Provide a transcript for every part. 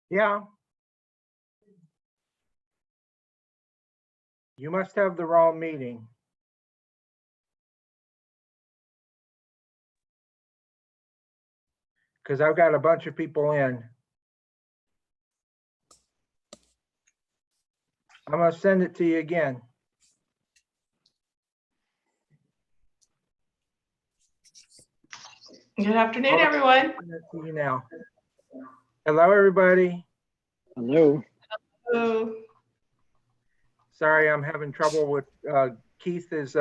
Yeah. You must have the wrong meeting. Because I've got a bunch of people in. I'm going to send it to you again. Good afternoon, everyone. Send it to you now. Hello, everybody. Hello. Hello. Sorry, I'm having trouble with Keith is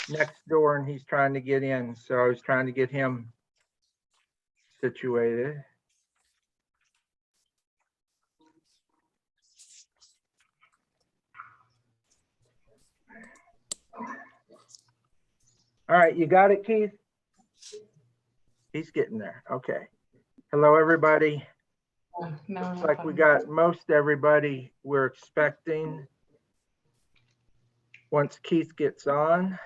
next door and he's trying to get in. So I was trying to get him situated. All right, you got it, Keith? He's getting there. Okay. Hello, everybody. No, Looks like we got most everybody we're expecting. Once Keith gets on.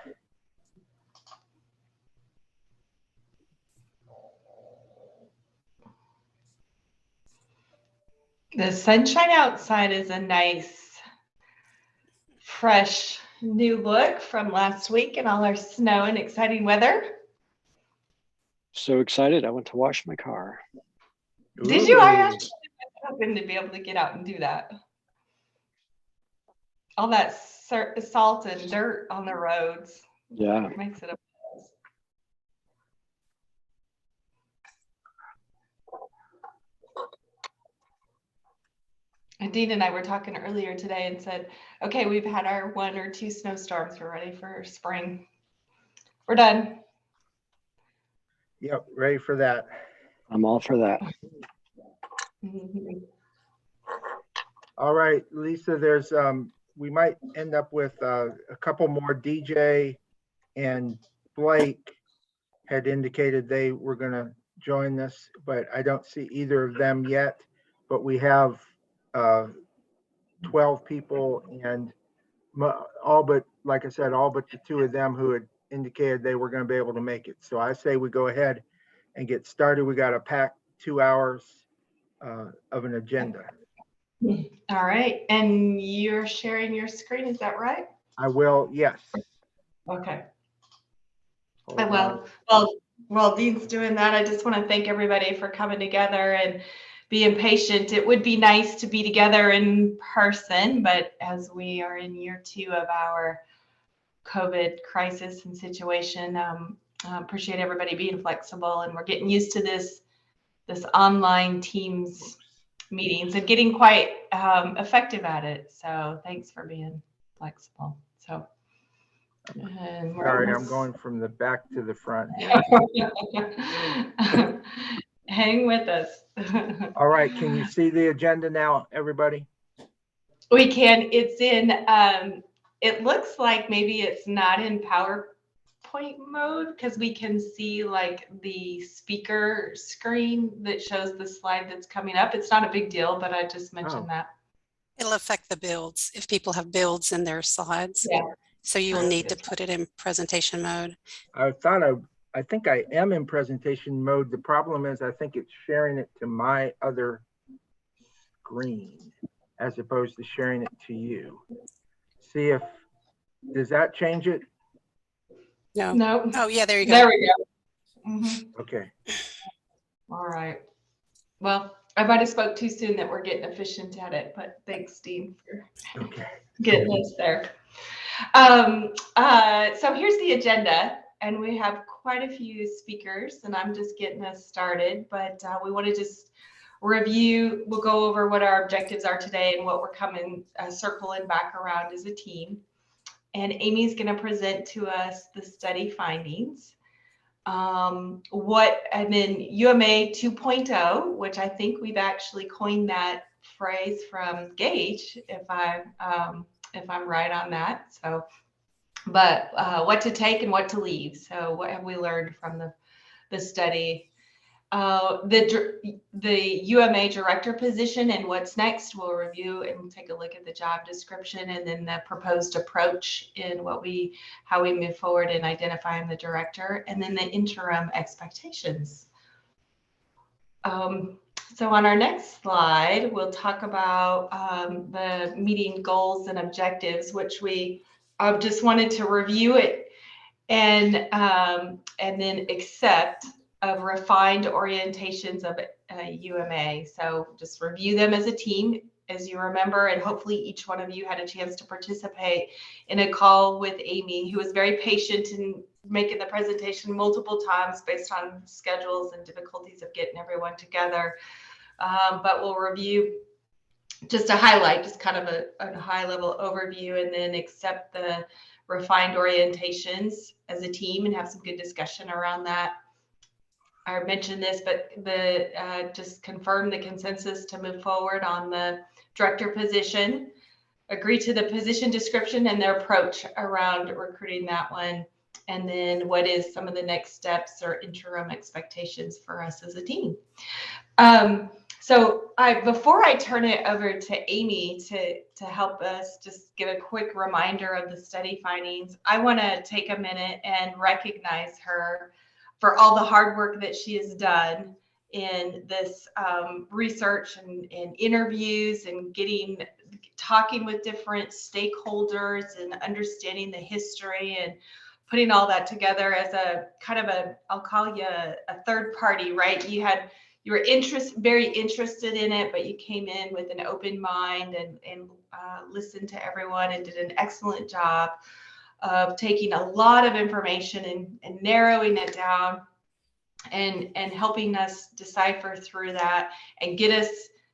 The sunshine outside is a nice, fresh new look from last week and all our snow and exciting weather. So excited. I went to wash my car. Did you? I Ooh. actually was hoping to be able to get out and do that. All that salt and dirt on the roads Yeah. makes it a mess. And Dean and I were talking earlier today and said, okay, we've had our 1 or 2 snowstorms. We're ready for spring. We're done. Yep, ready for that. I'm all for that. Mhm. All right, Lisa, there's we might end up with a couple more. DJ and Blake had indicated they were going to join us, but I don't see either of them yet. But we have 12 people and all but, like I said, all but the 2 of them who had indicated they were going to be able to make it. So I say we go ahead and get started. We got a packed 2 hours of an agenda. All right. And you're sharing your screen, is that right? I will, yes. Okay. Hold I on. will. While Dean's doing that, I just want to thank everybody for coming together and being patient. It would be nice to be together in person, but as we are in year 2 of our COVID crisis and situation, appreciate everybody being flexible, and we're getting used to this online Teams meetings and getting quite effective at it. So thanks for being flexible. So. And Sorry, I'm going from the back to the front here. Hang with us. All right, can you see the agenda now, everybody? We can. It's in, it looks like maybe it's not in PowerPoint mode because we can see like the speaker screen that shows the slide that's coming up. It's not a big deal, but I just mentioned that. It'll affect the builds if people have builds in their slides. Yeah. So you will need to put it in presentation mode. I think I am in presentation mode. The problem is I think it's sharing it to my other screen as opposed to sharing it to you. See if, does that change it? No. No. Oh, yeah, there you go. There we go. Mm-hmm. Okay. All right. Well, I might have spoke too soon that we're getting efficient at it, but thanks, Dean, for getting us there. So here's the agenda, and we have quite a few speakers, and I'm just getting us started, but we want to just review. We'll go over what our objectives are today and what we're coming, circling back around as a team. And Amy's going to present to us the study findings. And then UMA 2.0, which I think we've actually coined that phrase from Gage, if I'm right on that. So, but what to take and what to leave. So what have we learned from the study? The UMA director position and what's next, we'll review and take a look at the job description and then the proposed approach in how we move forward in identifying the director, and then the interim expectations. So on our next slide, we'll talk about the meeting goals and objectives, which we just wanted to review it and then accept of refined orientations of UMA. So just review them as a team, as you remember, and hopefully each one of you had a chance to participate in a call with Amy, who was very patient in making the presentation multiple times based on schedules and difficulties of getting everyone together. But we'll review just to highlight, just kind of a high level overview, and then accept the refined orientations as a team and have some good discussion around that. I mentioned this, but just confirm the consensus to move forward on the director position, agree to the position description and their approach around recruiting that one, and then what is some of the next steps or interim expectations for us as a team. So before I turn it over to Amy to help us just give a quick reminder of the study findings, I want to take a minute and recognize her for all the hard work that she has done in this research and interviews and talking with different stakeholders and understanding the history and putting all that together as a kind of I'll call you a third party, right? You were very interested in it, but you came in with an open mind and listened to everyone and did an excellent job of taking a lot of information and narrowing it down and helping us decipher through that and get us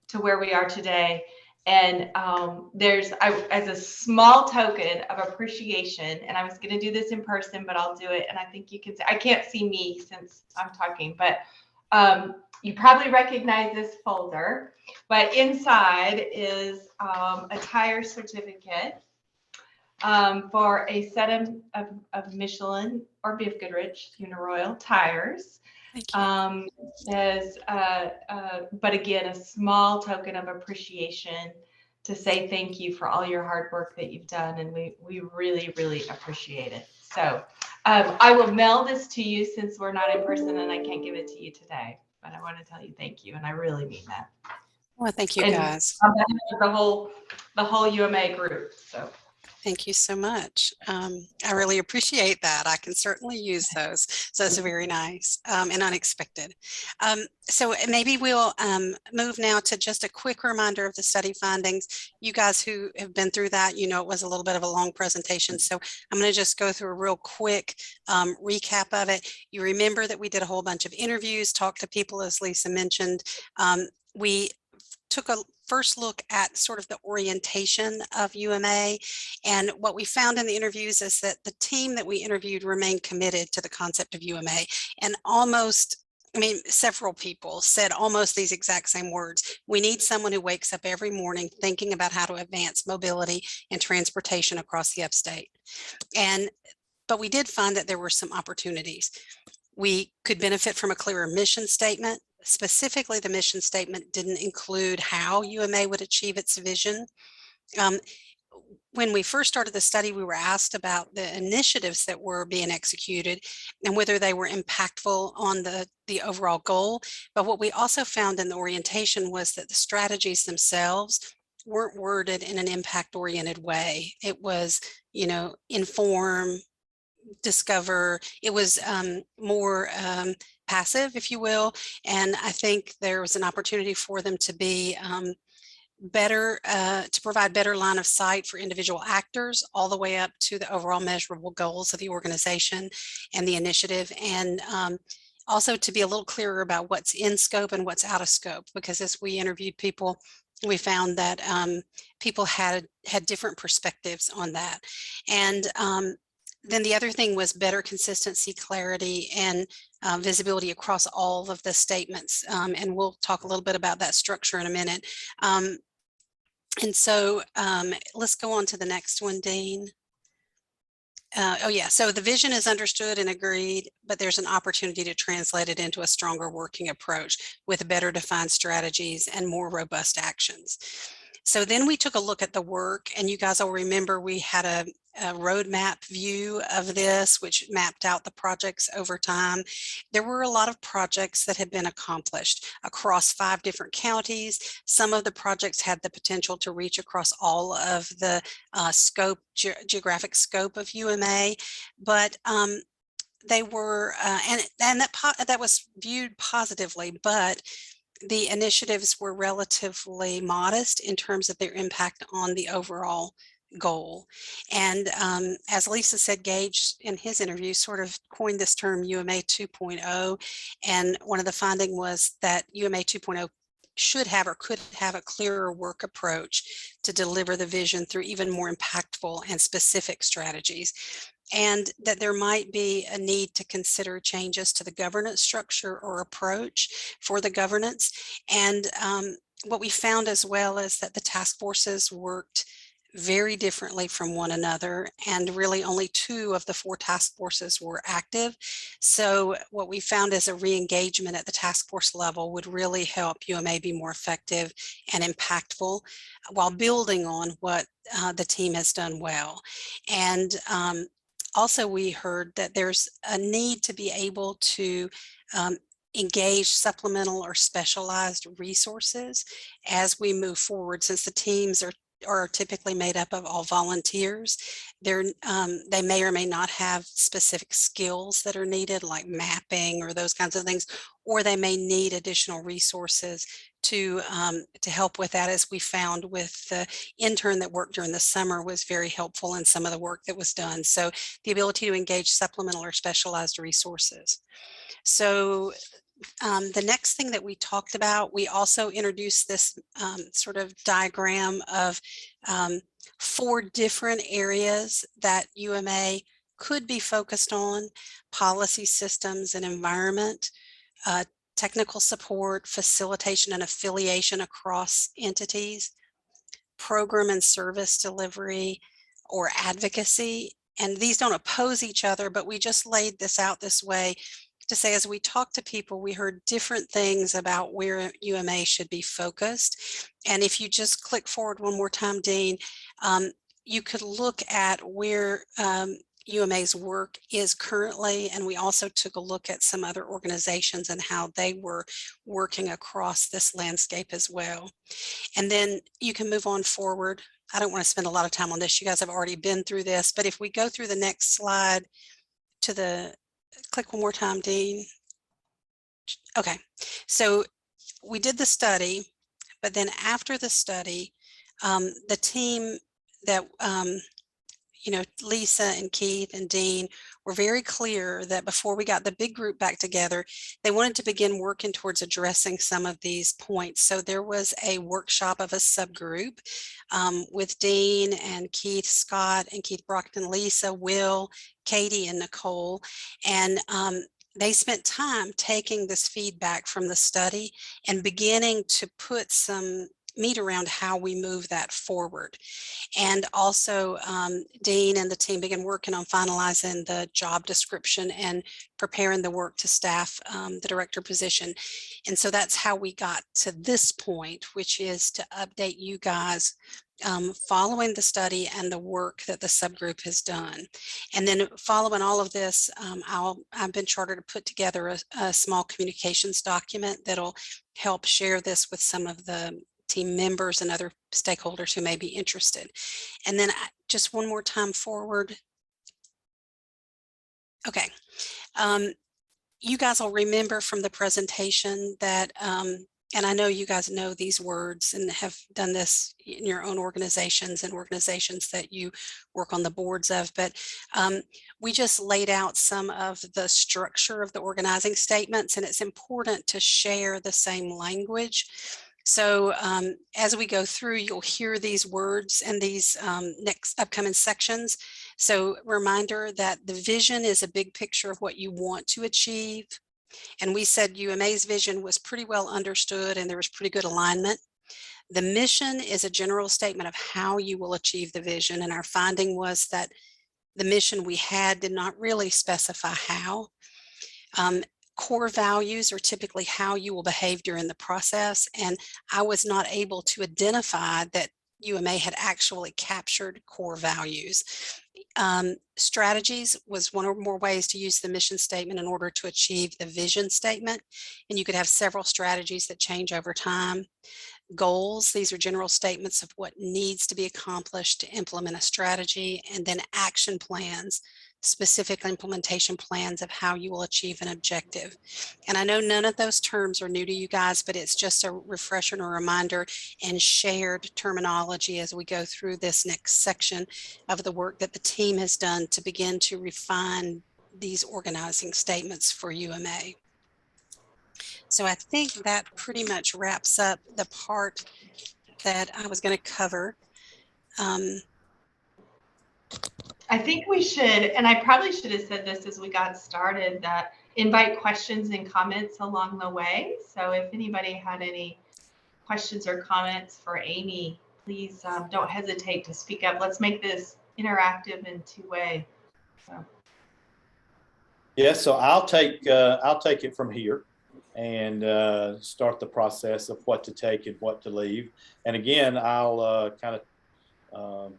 to where we are today. And as a small token of appreciation, and I was going to do this in person, but I'll do it. And I think you can see, I can't see me since I'm talking, but you probably recognize this folder, but inside is a tire certificate for a set of Michelin or B.F. Goodrich Uniroyal tires. Thank you. But again, a small token of appreciation to say thank you for all your hard work that you've done, and we really, really appreciate it. So I will mail this to you since we're not in person and I can't give it to you today, but I want to tell you thank you, and I really mean that. Well, thank you, And guys. the whole UMA group. So Thank you so much. I really appreciate that. I can certainly use those. So it's very nice and unexpected. So maybe we'll move now to just a quick reminder of the study findings. You guys who have been through that, you know, it was a little bit of a long presentation. So I'm going to just go through a real quick recap of it. You remember that we did a whole bunch of interviews, talked to people, as Lisa mentioned. We took a first look at sort of the orientation of UMA. And what we found in the interviews is that the team that we interviewed remained committed to the concept of UMA. And several people said almost these exact same words. We need someone who wakes up every morning thinking about how to advance mobility and transportation across the upstate. But we did find that there were some opportunities. We could benefit from a clearer mission statement. Specifically, the mission statement didn't include how UMA would achieve its vision. When we first started the study, we were asked about the initiatives that were being executed and whether they were impactful on the overall goal. But what we also found in the orientation was that the strategies themselves weren't worded in an impact-oriented way. It was, inform, discover. It was more passive, if you will. And I think there was an opportunity for them to be better, to provide better line of sight for individual actors all the way up to the overall measurable goals of the organization and the initiative. And also to be a little clearer about what's in scope and what's out of scope, because as we interviewed people, we found that people had different perspectives on that. And then the other thing was better consistency, clarity, and visibility across all of the statements. And we'll talk a little bit about that structure in a minute. And so let's go on to the next one, Dean. So the vision is understood and agreed, but there's an opportunity to translate it into a stronger working approach with better defined strategies and more robust actions. So then we took a look at the work, and you guys will remember we had a roadmap view of this, which mapped out the projects over time. There were a lot of projects that had been accomplished across 5 different counties. Some of the projects had the potential to reach across all of the geographic scope of UMA, but they were, and that was viewed positively, but the initiatives were relatively modest in terms of their impact on the overall goal. And as Lisa said, Gage in his interview sort of coined this term UMA 2.0. And one of the finding was that UMA 2.0 should have or could have a clearer work approach to deliver the vision through even more impactful and specific strategies, and that there might be a need to consider changes to the governance structure or approach for the governance. And what we found as well is that the task forces worked very differently from one another, and really only 2 of the 4 task forces were active. So what we found is a re-engagement at the task force level would really help UMA be more effective and impactful while building on what the team has done well. And also, we heard that there's a need to be able to engage supplemental or specialized resources as we move forward, since the teams are typically made up of all volunteers. They may or may not have specific skills that are needed, like mapping or those kinds of things, or they may need additional resources to help with that, as we found with the intern that worked during the summer was very helpful in some of the work that was done. So the ability to engage supplemental or specialized resources. So the next thing that we talked about, we also introduced this sort of diagram of 4 different areas that UMA could be focused on: policy, systems, and environment, technical support, facilitation and affiliation across entities, program and service delivery, or advocacy. And these don't oppose each other, but we just laid this out this way to say, as we talked to people, we heard different things about where UMA should be focused. And if you just click forward one more time, Dean, you could look at where UMA's work is currently, and we also took a look at some other organizations and how they were working across this landscape as well. And then you can move on forward. I don't want to spend a lot of time on this. You guys have already been through this, but if we go through the next slide to the, click one more time, Dean. Okay, so we did the study, but then after the study, the team that Lisa and Keith and Dean were very clear that before we got the big group back together, they wanted to begin working towards addressing some of these points. So there was a workshop of a subgroup with Dean and Keith Scott and Keith Brockton, Lisa, Will, Katie, and Nicole. And they spent time taking this feedback from the study and beginning to put some meat around how we move that forward. And also Dean and the team began working on finalizing the job description and preparing the work to staff the director position. And so that's how we got to this point, which is to update you guys following the study and the work that the subgroup has done. And then following all of this, I've been chartered to put together a small communications document that'll help share this with some of the team members and other stakeholders who may be interested. And then just one more time forward. Okay. You guys will remember from the presentation that, and I know you guys know these words and have done this in your own organizations and organizations that you work on the boards of, but we just laid out some of the structure of the organizing statements, and it's important to share the same language. So as we go through, you'll hear these words and these next upcoming sections. So reminder that the vision is a big picture of what you want to achieve. And we said UMA's vision was pretty well understood and there was pretty good alignment. The mission is a general statement of how you will achieve the vision. And our finding was that the mission we had did not really specify how. core values are typically how you will behave during the process. And I was not able to identify that UMA had actually captured core values. Strategies was one or more ways to use the mission statement in order to achieve the vision statement. And you could have several strategies that change over time. Goals, these are general statements of what needs to be accomplished to implement a strategy, and then action plans, specific implementation plans of how you will achieve an objective. And I know none of those terms are new to you guys, but it's just a refresher and a reminder and shared terminology as we go through this next section of the work that the team has done to begin to refine these organizing statements for UMA. So I think that pretty much wraps up the part that I was going to cover. I think we should, and I probably should have said this as we got started, that invite questions and comments along the way. So if anybody had any questions or comments for Amy, please don't hesitate to speak up. Let's make this interactive and two-way. Yeah, so I'll take it from here and start the process of what to take and what to leave. And again, I'll kind of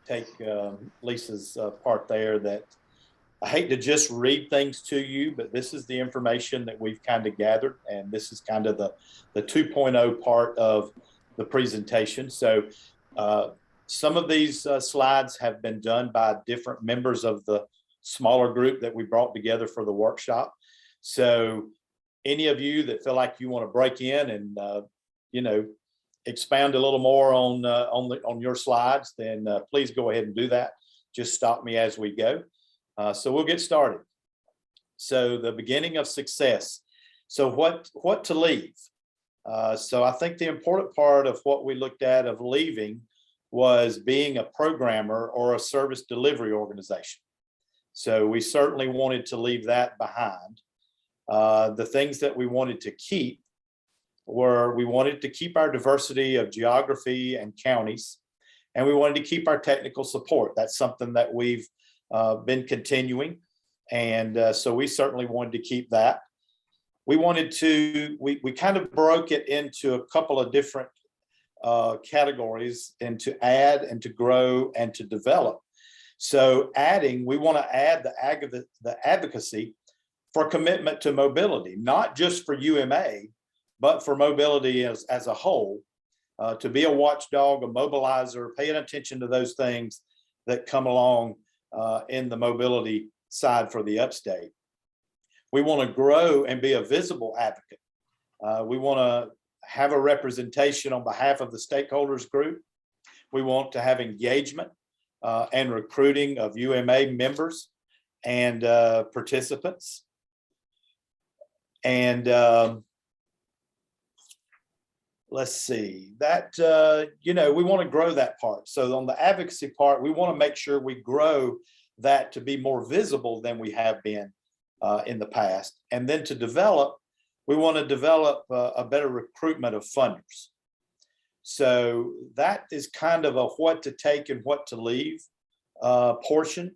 take Lisa's part there, that I hate to just read things to you, but this is the information that we've kind of gathered, and this is kind of the 2.0 part of the presentation. So some of these slides have been done by different members of the smaller group that we brought together for the workshop. So any of you that feel like you want to break in and expand a little more on your slides, then please go ahead and do that. Just stop me as we go. So we'll get started. So the beginning of success. So what to leave? So I think the important part of what we looked at of leaving was being a programmer or a service delivery organization. So we certainly wanted to leave that behind. The things that we wanted to keep were, we wanted to keep our diversity of geography and counties, and we wanted to keep our technical support. That's something that we've been continuing. And so we certainly wanted to keep that. We wanted to, we kind of broke it into a couple of different categories, and to add and to grow and to develop. So adding, we want to add the advocacy for commitment to mobility, not just for UMA, but for mobility as a whole, to be a watchdog, a mobilizer, paying attention to those things that come along in the mobility side for the upstate. We want to grow and be a visible advocate. We want to have a representation on behalf of the stakeholders group. We want to have engagement and recruiting of UMA members and participants. And let's see, that, we want to grow that part. So on the advocacy part, we want to make sure we grow that to be more visible than we have been in the past. And then to develop, we want to develop a better recruitment of funders. So that is kind of a what to take and what to leave portion.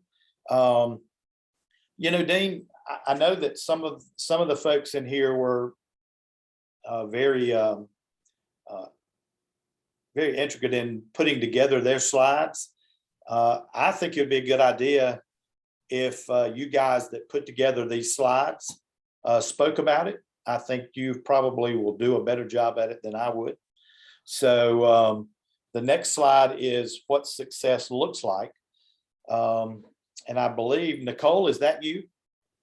Dean, I know that some of the folks in here were very intricate in putting together their slides. I think it'd be a good idea if you guys that put together these slides spoke about it. I think you probably will do a better job at it than I would. So the next slide is what success looks like. And I believe, Nicole, is that you?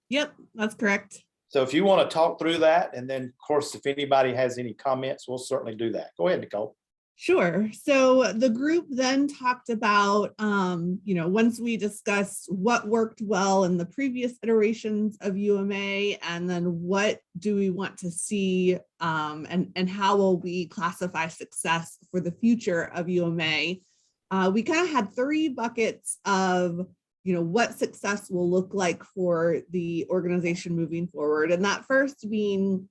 Yep, that's correct. So if you want to talk through that, and then of course, if anybody has any comments, we'll certainly do that. Go ahead, Nicole. Sure. So the group then talked about, once we discussed what worked well in the previous iterations of UMA, and then what do we want to see, and how will we classify success for the future of UMA, we kind of had three buckets of what success will look like for the organization moving forward. And that first being,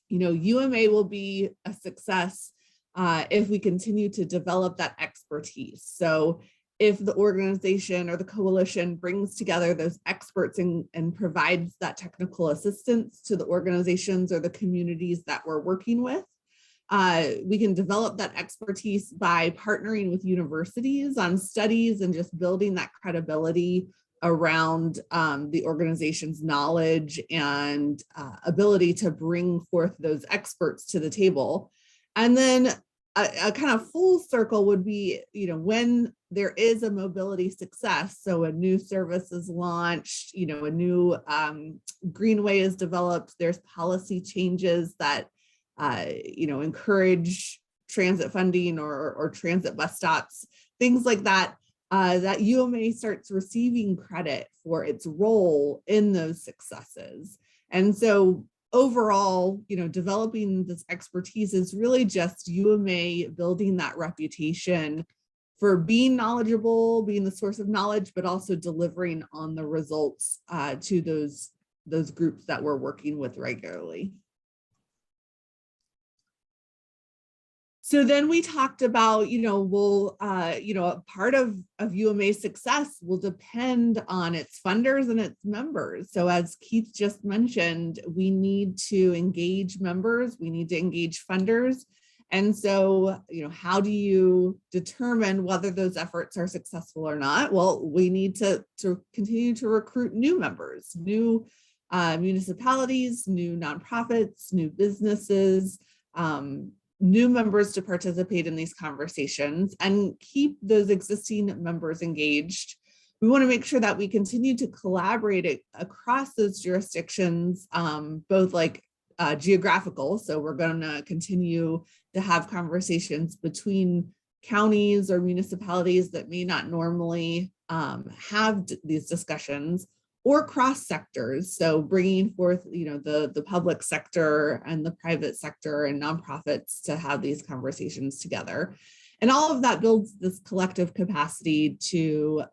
UMA will be a success if we continue to develop that expertise. So if the organization or the coalition brings together those experts and provides that technical assistance to the organizations or the communities that we're working with. We can develop that expertise by partnering with universities on studies and just building that credibility around the organization's knowledge and ability to bring forth those experts to the table. And then a kind of full circle would be, when there is a mobility success, so a new service is launched, a new greenway is developed, there's policy changes that encourage transit funding or transit bus stops, things like that, that UMA starts receiving credit for its role in those successes. And so overall, developing this expertise is really just UMA building that reputation for being knowledgeable, being the source of knowledge, but also delivering on the results to those groups that we're working with regularly. So then we talked about, a part of UMA's success will depend on its funders and its members. So as Keith just mentioned, we need to engage members, we need to engage funders. And so, how do you determine whether those efforts are successful or not? Well, we need to continue to recruit new members, new municipalities, new nonprofits, new businesses, new members to participate in these conversations and keep those existing members engaged. We want to make sure that we continue to collaborate across those jurisdictions, both geographical. So we're going to continue to have conversations between counties or municipalities that may not normally have these discussions, or cross sectors. So bringing forth, the public sector and the private sector and nonprofits to have these conversations together. And all of that builds this collective capacity to,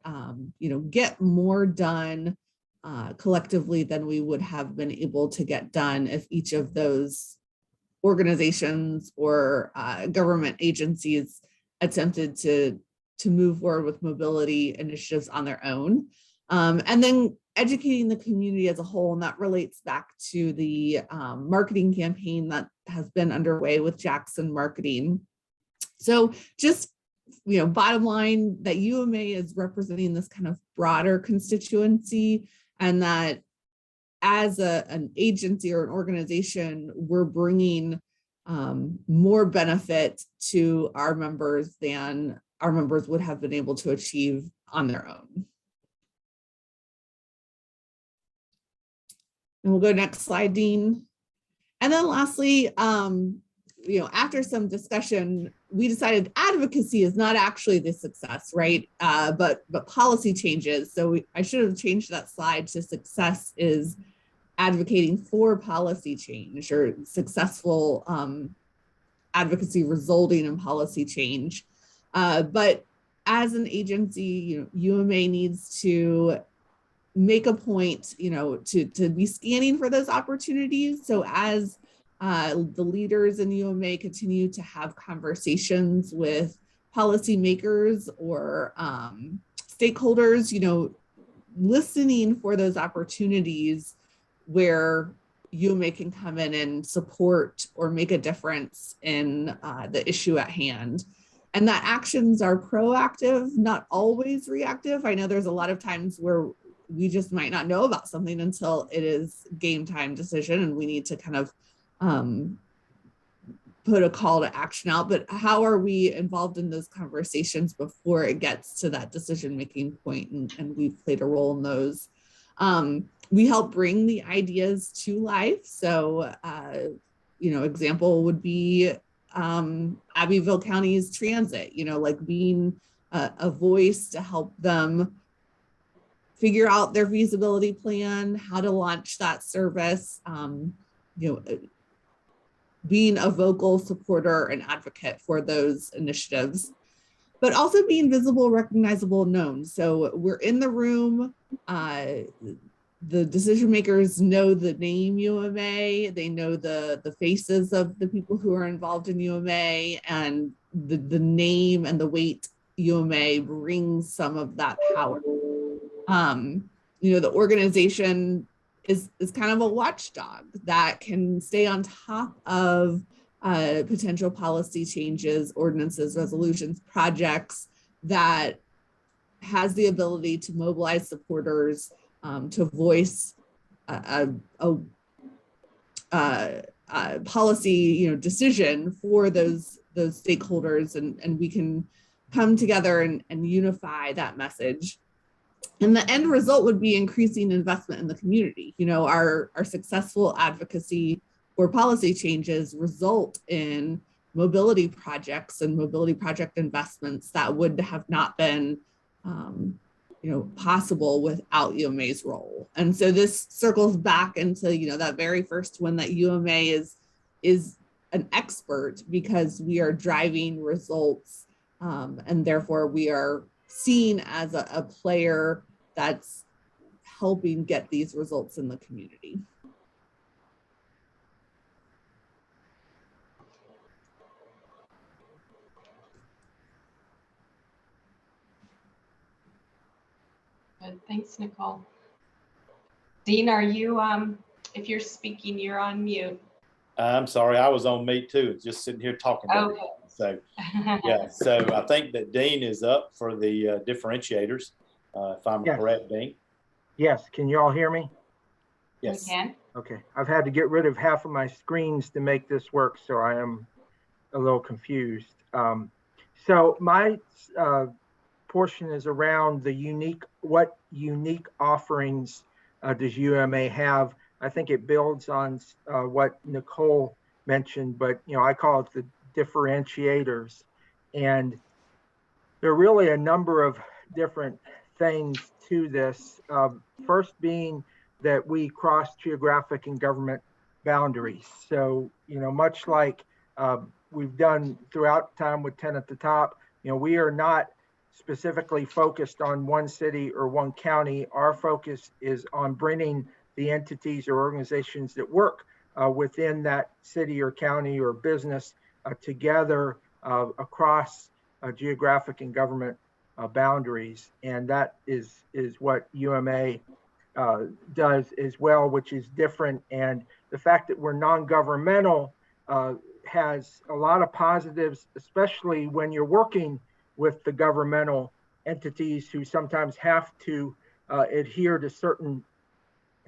get more done collectively than we would have been able to get done if each of those organizations or government agencies attempted to move forward with mobility initiatives on their own. And then educating the community as a whole, and that relates back to the marketing campaign that has been underway with Jackson Marketing. So just, bottom line, that UMA is representing this kind of broader constituency, and that as an agency or an organization, we're bringing more benefit to our members than our members would have been able to achieve on their own. And we'll go next slide, Dean. And then lastly, after some discussion, we decided advocacy is not actually the success, right? But policy changes. So I should have changed that slide to success is advocating for policy change, or successful advocacy resulting in policy change. But as an agency, UMA needs to make a point, to be scanning for those opportunities. So as the leaders in UMA continue to have conversations with policymakers or stakeholders, listening for those opportunities where UMA can come in and support or make a difference in the issue at hand. And that actions are proactive, not always reactive. I know there's a lot of times where we just might not know about something until it is game time decision and we need to kind of put a call to action out. But how are we involved in those conversations before it gets to that decision-making point? And we've played a role in those. We help bring the ideas to life. So, example would be Abbeville County's transit, being a voice to help them figure out their feasibility plan, how to launch that service, being a vocal supporter and advocate for those initiatives, but also being visible, recognizable, known. So we're in the room, the decision makers know the name UMA, they know the faces of the people who are involved in UMA, and the name and the weight UMA brings some of that power. The organization is kind of a watchdog that can stay on top of potential policy changes, ordinances, resolutions, projects, that has the ability to mobilize supporters, to voice a policy, decision for those stakeholders, and we can come together and unify that message. And the end result would be increasing investment in the community. Our successful advocacy for policy changes result in mobility projects and mobility project investments that would have not been possible without UMA's role. And so this circles back into, that very first one, that UMA is an expert because we are driving results, and therefore we are seen as a player that's helping get these results in the community. Good. Thanks, Nicole. Dean, are you, if you're speaking, you're on mute. I'm sorry, I was on mute too, just sitting here talking. Okay. So, yeah, so I think that Dean is up for the differentiators, if I'm Yes. correct, Dean. Yes, can you all hear me? Yes. We can. Okay, I've had to get rid of half of my screens to make this work, so I am a little confused. So my portion is around what unique offerings does UMA have? I think it builds on what Nicole mentioned, but I call it the differentiators. And there are really a number of different things to this. First being that we cross geographic and government boundaries. So, much like we've done throughout time with 10 at the top, we are not specifically focused on one city or one county. Our focus is on bringing the entities or organizations that work within that city or county or business together across geographic and government boundaries. And that is what UMA does as well, which is different. And the fact that we're non-governmental has a lot of positives, especially when you're working with the governmental entities who sometimes have to adhere to certain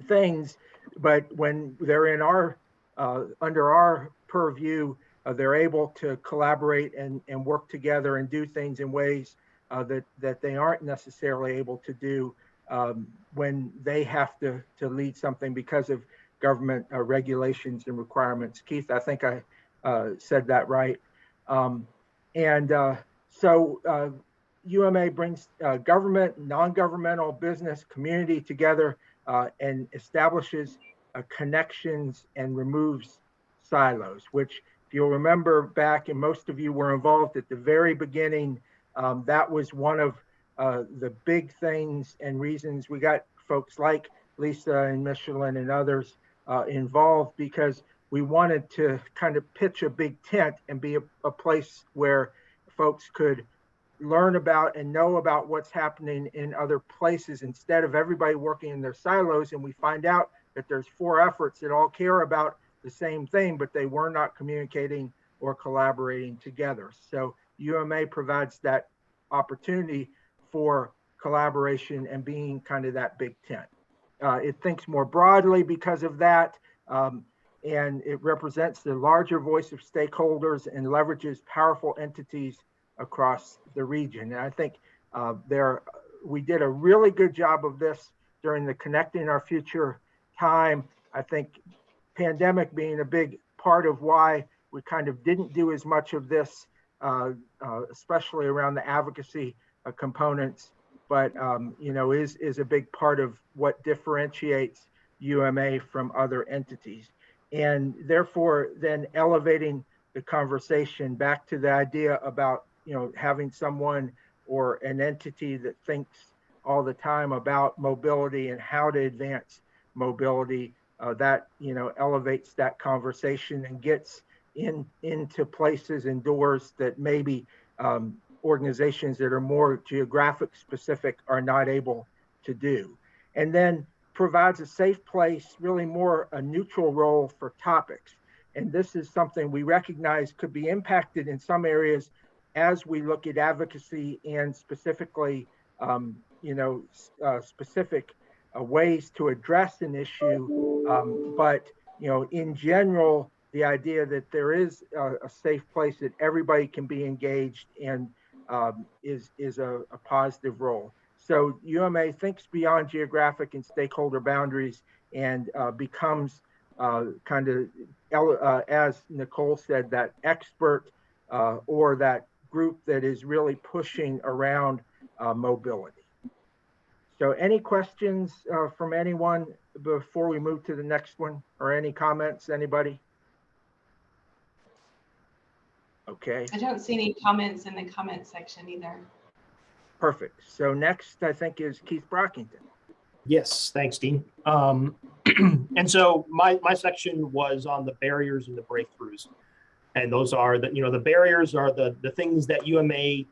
things, but when they're in our under our purview, they're able to collaborate and work together and do things in ways that they aren't necessarily able to do when they have to lead something because of government regulations and requirements. Keith, I think I said that right. So UMA brings government, non-governmental, business, community together and establishes connections and removes silos, which if you'll remember back, and most of you were involved at the very beginning, that was one of the big things and reasons we got folks like Lisa and Michelin and others involved, because we wanted to kind of pitch a big tent and be a place where folks could learn about and know about what's happening in other places instead of everybody working in their silos. And we find out that there's 4 efforts that all care about the same thing, but they were not communicating or collaborating together. So UMA provides that opportunity for collaboration and being kind of that big tent. It thinks more broadly because of that, and it represents the larger voice of stakeholders and leverages powerful entities across the region. And I think we did a really good job of this during the Connecting Our Future time. I think pandemic being a big part of why we kind of didn't do as much of this, especially around the advocacy components, but is a big part of what differentiates UMA from other entities. And therefore then elevating the conversation back to the idea about having someone or an entity that thinks all the time about mobility and how to advance mobility, that elevates that conversation and gets into places and doors that maybe organizations that are more geographic specific are not able to do. And then provides a safe place, really more a neutral role for topics. And this is something we recognize could be impacted in some areas as we look at advocacy and specifically, specific ways to address an issue. But, in general, the idea that there is a safe place that everybody can be engaged and is a positive role. So UMA thinks beyond geographic and stakeholder boundaries and becomes kind of, as Nicole said, that expert or that group that is really pushing around mobility. So any questions from anyone before we move to the next one, or any comments, anybody? Okay. I don't see any comments in the comment section either. Perfect. So next, I think, is Keith Brockington. Yes, thanks, Dean. And so my section was on the barriers and the breakthroughs. And those are the barriers are the things that UMA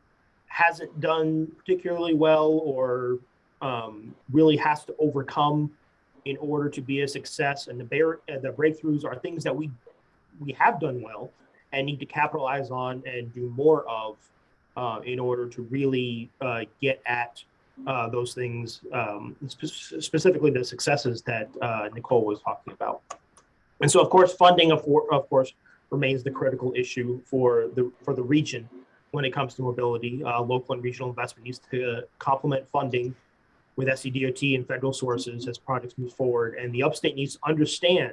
hasn't done particularly well or really has to overcome in order to be a success. And the breakthroughs are things that we have done well and need to capitalize on and do more of in order to really get at those things, specifically the successes that Nicole was talking about. And so, of course, funding, of course, remains the critical issue for the region when it comes to mobility. Local and regional investment needs to complement funding with SCDOT and federal sources as projects move forward. And the upstate needs to understand,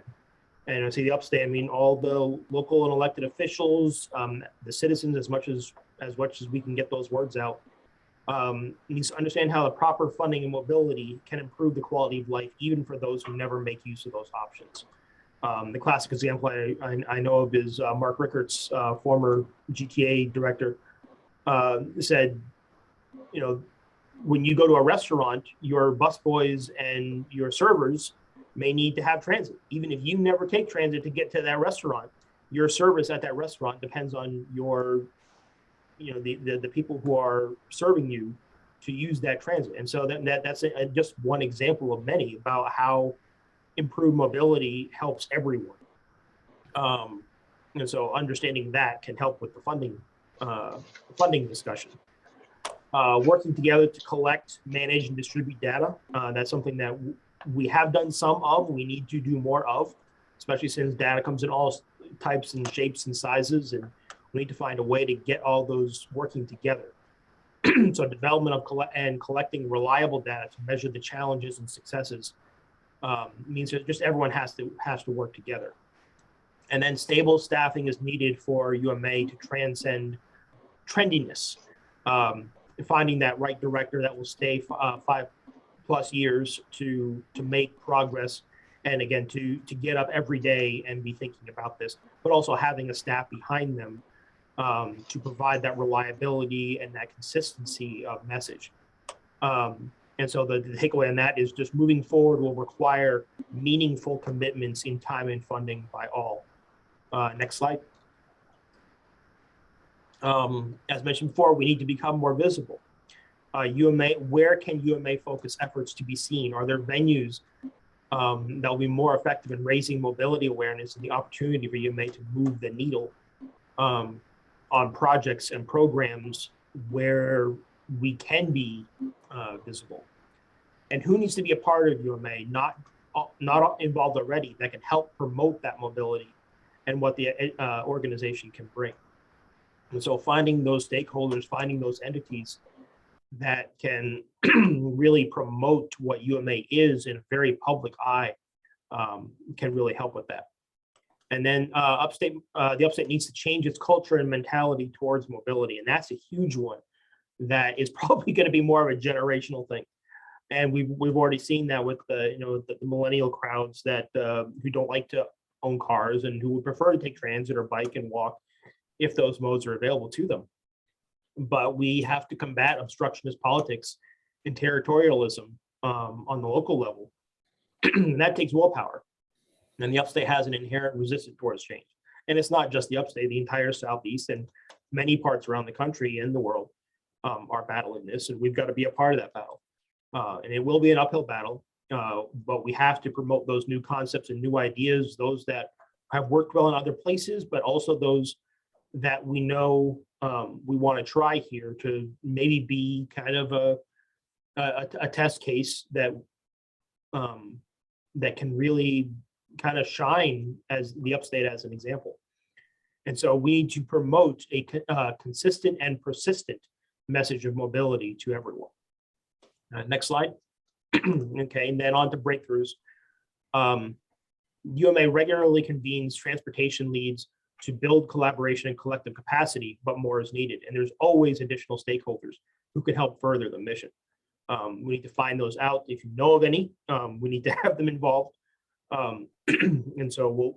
and I say the upstate, I mean all the local and elected officials, the citizens, as much as we can get those words out, needs to understand how the proper funding and mobility can improve the quality of life, even for those who never make use of those options. The classic example I know of is Mark Rickards, former GTA director, said, when you go to a restaurant, your busboys and your servers may need to have transit. Even if you never take transit to get to that restaurant, your service at that restaurant depends on your, the people who are serving you to use that transit. And so that's just one example of many about how improved mobility helps everyone. And so understanding that can help with the funding discussion. Working together to collect, manage, and distribute data. That's something that we have done some of, we need to do more of, especially since data comes in all types and shapes and sizes, and we need to find a way to get all those working together. So development of collecting reliable data to measure the challenges and successes means that just everyone has to work together. And then stable staffing is needed for UMA to transcend trendiness. Finding that right director that will stay 5+ years to make progress, and again to get up every day and be thinking about this, but also having a staff behind them to provide that reliability and that consistency of message. And so the takeaway on that is just moving forward will require meaningful commitments in time and funding by all. Next slide. As mentioned before, we need to become more visible. Where can UMA focus efforts to be seen? Are there venues that will be more effective in raising mobility awareness and the opportunity for UMA to move the needle on projects and programs where we can be visible? And who needs to be a part of UMA, not involved already, that can help promote that mobility and what the organization can bring? And so finding those stakeholders, finding those entities that can really promote what UMA is in a very public eye can really help with that. And then the upstate needs to change its culture and mentality towards mobility. And that's a huge one that is probably going to be more of a generational thing. And we've already seen that with the millennial crowds that who don't like to own cars and who would prefer to take transit or bike and walk if those modes are available to them. But we have to combat obstructionist politics and territorialism on the local level. And that takes willpower. And the upstate has an inherent resistance towards change. And it's not just the upstate, the entire Southeast and many parts around the country and the world our battle in this, and we've got to be a part of that battle. And it will be an uphill battle, but we have to promote those new concepts and new ideas, those that have worked well in other places, but also those that we know we want to try here to maybe be kind of a test case that that can really kind of shine as the upstate as an example. And so we need to promote a consistent and persistent message of mobility to everyone. Next slide. Okay, and then on to breakthroughs. UMA regularly convenes transportation leads to build collaboration and collective capacity, but more is needed. And there's always additional stakeholders who can help further the mission. We need to find those out. If you know of any, we need to have them involved. And so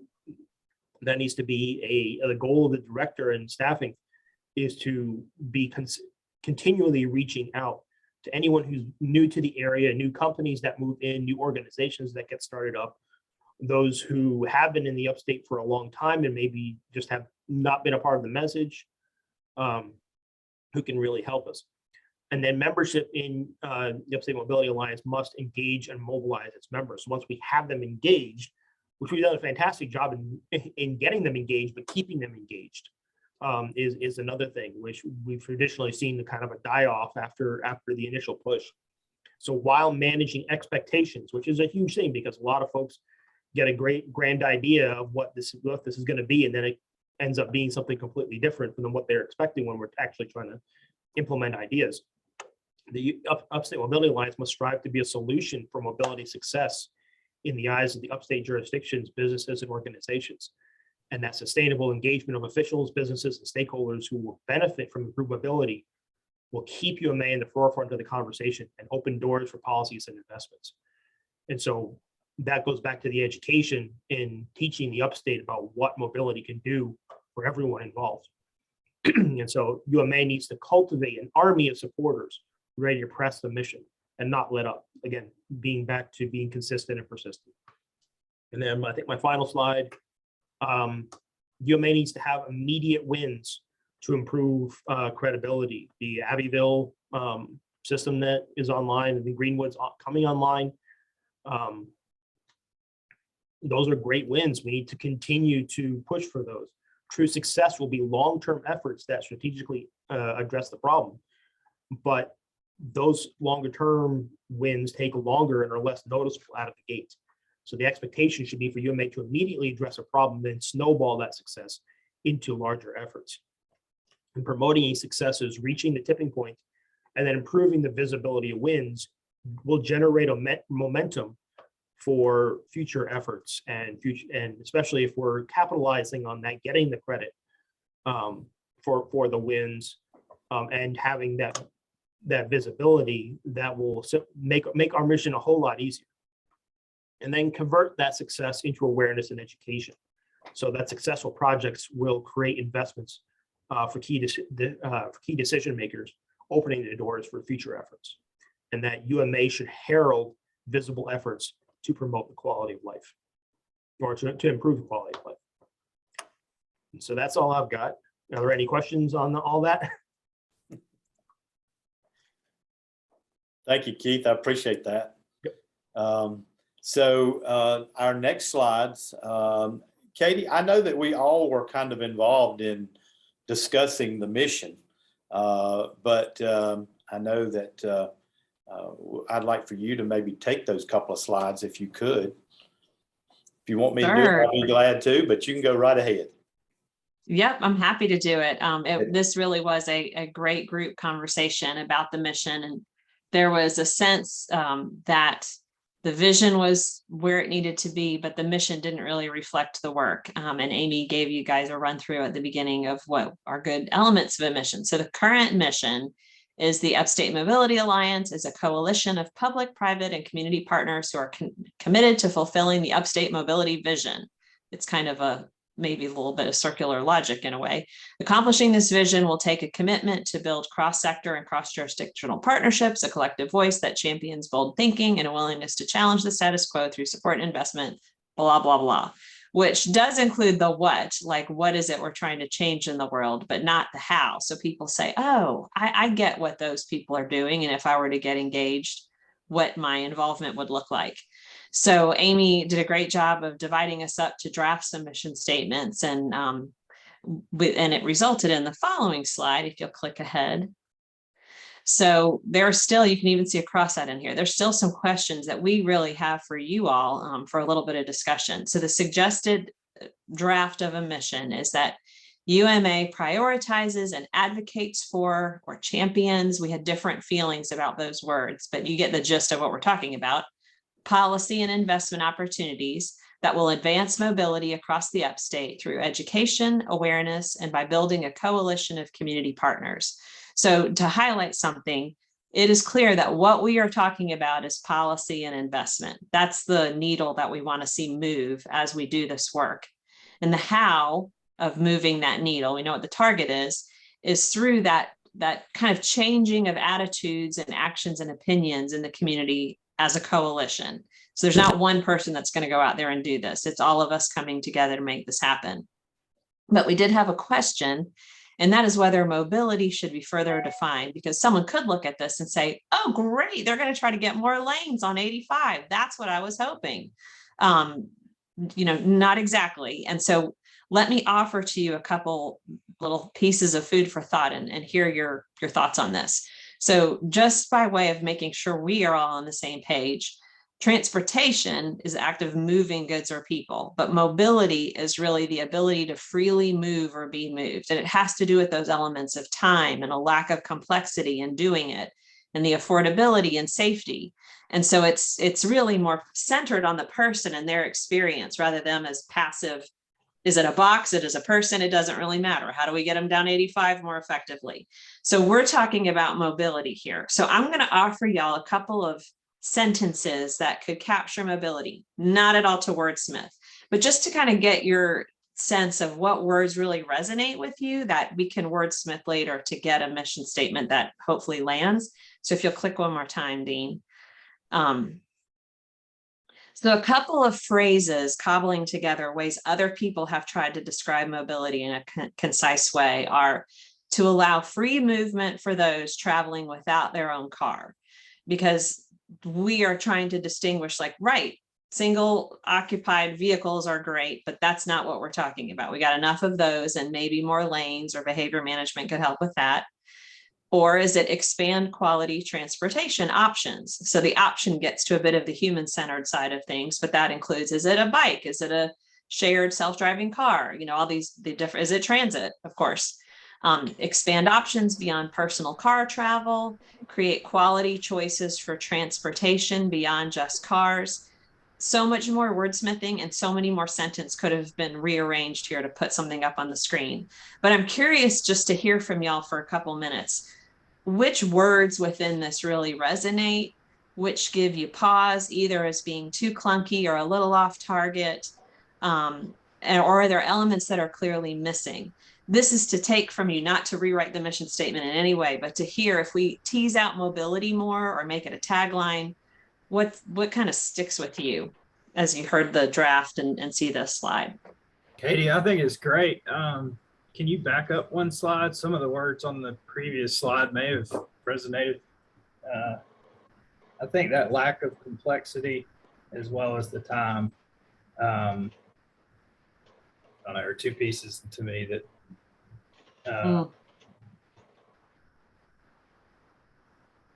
that needs to be the goal of the director and staffing is to be continually reaching out to anyone who's new to the area, new companies that move in, new organizations that get started up, those who have been in the upstate for a long time and maybe just have not been a part of the message, who can really help us. And then membership in the Upstate Mobility Alliance must engage and mobilize its members. So once we have them engaged, which we've done a fantastic job in getting them engaged, but keeping them engaged is another thing, which we've traditionally seen the kind of a die-off after the initial push. So while managing expectations, which is a huge thing because a lot of folks get a great grand idea of what this is going to be, and then it ends up being something completely different than what they're expecting when we're actually trying to implement ideas. The Upstate Mobility Alliance must strive to be a solution for mobility success in the eyes of the upstate jurisdictions, businesses, and organizations. And that sustainable engagement of officials, businesses, and stakeholders who will benefit from improved mobility will keep UMA in the forefront of the conversation and open doors for policies and investments. And so that goes back to the education in teaching the upstate about what mobility can do for everyone involved. And so UMA needs to cultivate an army of supporters ready to press the mission and not let up. Again, being back to being consistent and persistent. And then I think my final slide, UMA needs to have immediate wins to improve credibility. The Abbeville system that is online and the Greenwood's coming online. Those are great wins. We need to continue to push for those. True success will be long-term efforts that strategically address the problem. But those longer-term wins take longer and are less noticeable out of the gate. So the expectation should be for UMA to immediately address a problem, then snowball that success into larger efforts. And promoting these successes, reaching the tipping point, and then improving the visibility of wins will generate a momentum for future efforts and especially if we're capitalizing on that, getting the credit for the wins and having that visibility that will make our mission a whole lot easier. And then convert that success into awareness and education so that successful projects will create investments for key decision makers, opening the doors for future efforts. And that UMA should herald visible efforts to promote the quality of life or to improve the quality of life. And so that's all I've got. Are there any questions on all that? Thank you, Keith. I appreciate that. Yep. So our next slides, Katie, I know that we all were kind of involved in discussing the mission, but I know that I'd like for you to maybe take those couple of slides if you could. If you want me to do it, I'll be glad to, but you can go right ahead. Yep, I'm happy to do it. This really was a great group conversation about the mission, and there was a sense that the vision was where it needed to be, but the mission didn't really reflect the work. And Amy gave you guys a run through at the beginning of what are good elements of a mission. So the current mission is the Upstate Mobility Alliance is a coalition of public, private, and community partners who are committed to fulfilling the upstate mobility vision. It's kind of maybe a little bit of circular logic in a way. Accomplishing this vision will take a commitment to build cross-sector and cross-jurisdictional partnerships, a collective voice that champions bold thinking, and a willingness to challenge the status quo through support and investment, blah, blah, blah. which does include the what, like what is it we're trying to change in the world, but not the how. So people say, oh, I get what those people are doing. And if I were to get engaged, what my involvement would look like. So Amy did a great job of dividing us up to draft some mission statements, and it resulted in the following slide, if you'll click ahead. So there are still, you can even see a cross out in here, there's still some questions that we really have for you all for a little bit of discussion. So the suggested draft of a mission is that UMA prioritizes and advocates for or champions. We had different feelings about those words, but you get the gist of what we're talking about. Policy and investment opportunities that will advance mobility across the upstate through education, awareness, and by building a coalition of community partners. So to highlight something, it is clear that what we are talking about is policy and investment. That's the needle that we want to see move as we do this work. And the how of moving that needle, we know what the target is through that kind of changing of attitudes and actions and opinions in the community as a coalition. So there's not one person that's going to go out there and do this. It's all of us coming together to make this happen. But we did have a question, and that is whether mobility should be further defined, because someone could look at this and say, oh, great, they're going to try to get more lanes on 85. That's what I was hoping. Not exactly. And so let me offer to you a couple little pieces of food for thought and hear your thoughts on this. So just by way of making sure we are all on the same page, transportation is the act of moving goods or people, but mobility is really the ability to freely move or be moved. And it has to do with those elements of time and a lack of complexity in doing it, and the affordability and safety. And so it's really more centered on the person and their experience rather than as passive. Is it a box? It is a person. It doesn't really matter. How do we get them down 85 more effectively? So we're talking about mobility here. So I'm going to offer y'all a couple of sentences that could capture mobility, not at all to wordsmith, but just to kind of get your sense of what words really resonate with you that we can wordsmith later to get a mission statement that hopefully lands. So if you'll click one more time, Dean. So a couple of phrases cobbling together ways other people have tried to describe mobility in a concise way are to allow free movement for those traveling without their own car, because we are trying to distinguish, like, right, single occupied vehicles are great, but that's not what we're talking about. We got enough of those, and maybe more lanes or behavior management could help with that. Or is it expand quality transportation options? So the option gets to a bit of the human-centered side of things, but that includes, is it a bike? Is it a shared self-driving car? All the different, is it transit? Of course. Expand options beyond personal car travel, create quality choices for transportation beyond just cars. So much more wordsmithing and so many more sentences could have been rearranged here to put something up on the screen. But I'm curious just to hear from y'all for a couple minutes. Which words within this really resonate? Which give you pause, either as being too clunky or a little off target? Or are there elements that are clearly missing? This is to take from you, not to rewrite the mission statement in any way, but to hear if we tease out mobility more or make it a tagline, what kind of sticks with you as you heard the draft and see this slide? Katie, I think it's great. Can you back up one slide? Some of the words on the previous slide may have resonated. I think that lack of complexity as well as the time, I don't know, are two pieces to me that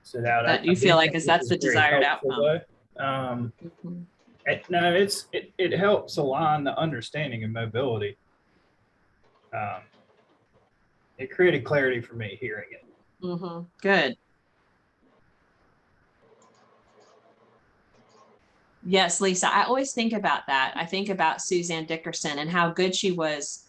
stood out. That you feel like that's the desired outcome. No, it helps align the understanding of mobility. It created clarity for me hearing it. Good. Yes, Lisa, I always think about that. I think about Suzanne Dickerson and how good she was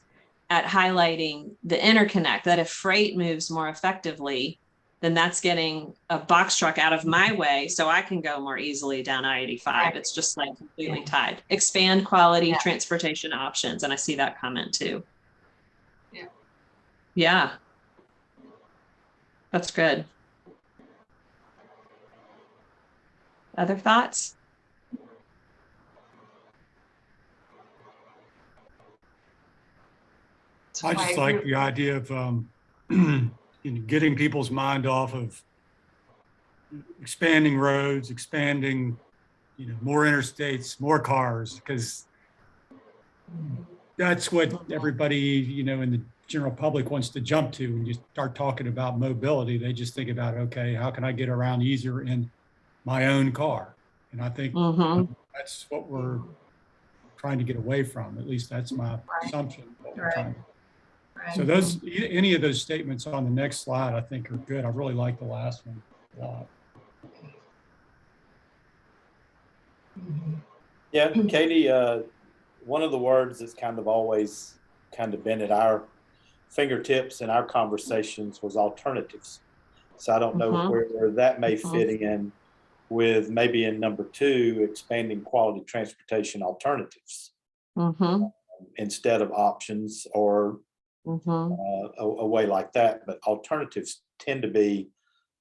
at highlighting the interconnect, that if freight moves more effectively, then that's getting a box truck out of my way so I can go more easily down I-85. Right. It's just like completely tied. Expand quality transportation options. And I see that comment too. Yeah. That's good. Other thoughts? I just like the idea of getting people's mind off of expanding roads, expanding, more interstates, more cars, because that's what everybody, in the general public wants to jump to. When you start talking about mobility, they just think about, okay, how can I get around easier in my own car? And I think that's what we're trying to get away from. At least that's my assumption. So any of those statements on the next slide, I think are good. I really like the last one a lot. Yeah, Katie, one of the words that's kind of always kind of been at our fingertips in our conversations was alternatives. So I don't know where that may fit in with maybe in number 2, expanding quality transportation alternatives instead of options or a way like that. But alternatives tend to be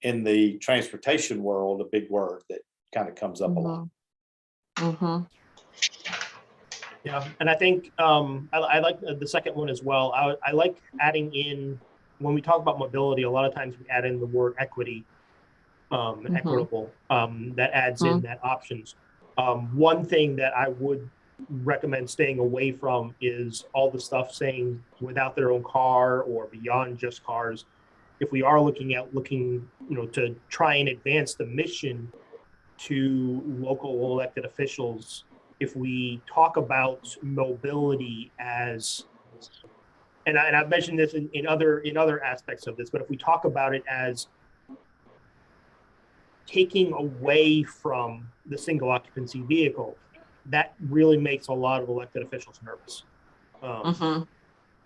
in the transportation world a big word that kind of comes up a lot. Yeah, and I think I like the second one as well. I like adding in, when we talk about mobility, a lot of times we add in the word equity, equitable, that adds in that options. One thing that I would recommend staying away from is all the stuff saying without their own car or beyond just cars. If we are looking, to try and advance the mission to local elected officials, if we talk about mobility as, and I've mentioned this in other aspects of this, but if we talk about it as taking away from the single occupancy vehicle, that really makes a lot of elected officials nervous.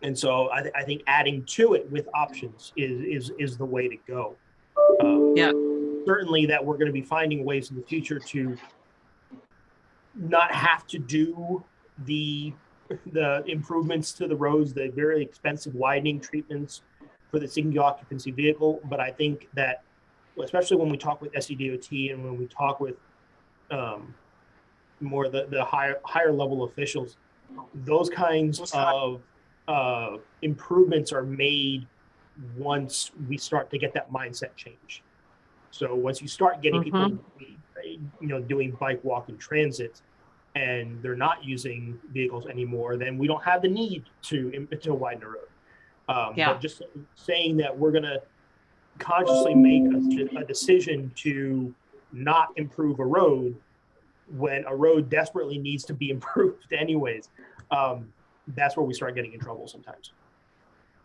And so I think adding to it with options is the way to go. Certainly that we're going to be finding ways in the future to not have to do the improvements to the roads, the very expensive widening treatments for the single occupancy vehicle. But I think that, especially when we talk with SCDOT and when we talk with more the higher level officials, those kinds of improvements are made once we start to get that mindset change. So once you start getting people, doing bike, walk, and transit, and they're not using vehicles anymore, then we don't have the need to widen the road. But just saying that we're going to consciously make a decision to not improve a road when a road desperately needs to be improved anyways, that's where we start getting in trouble sometimes.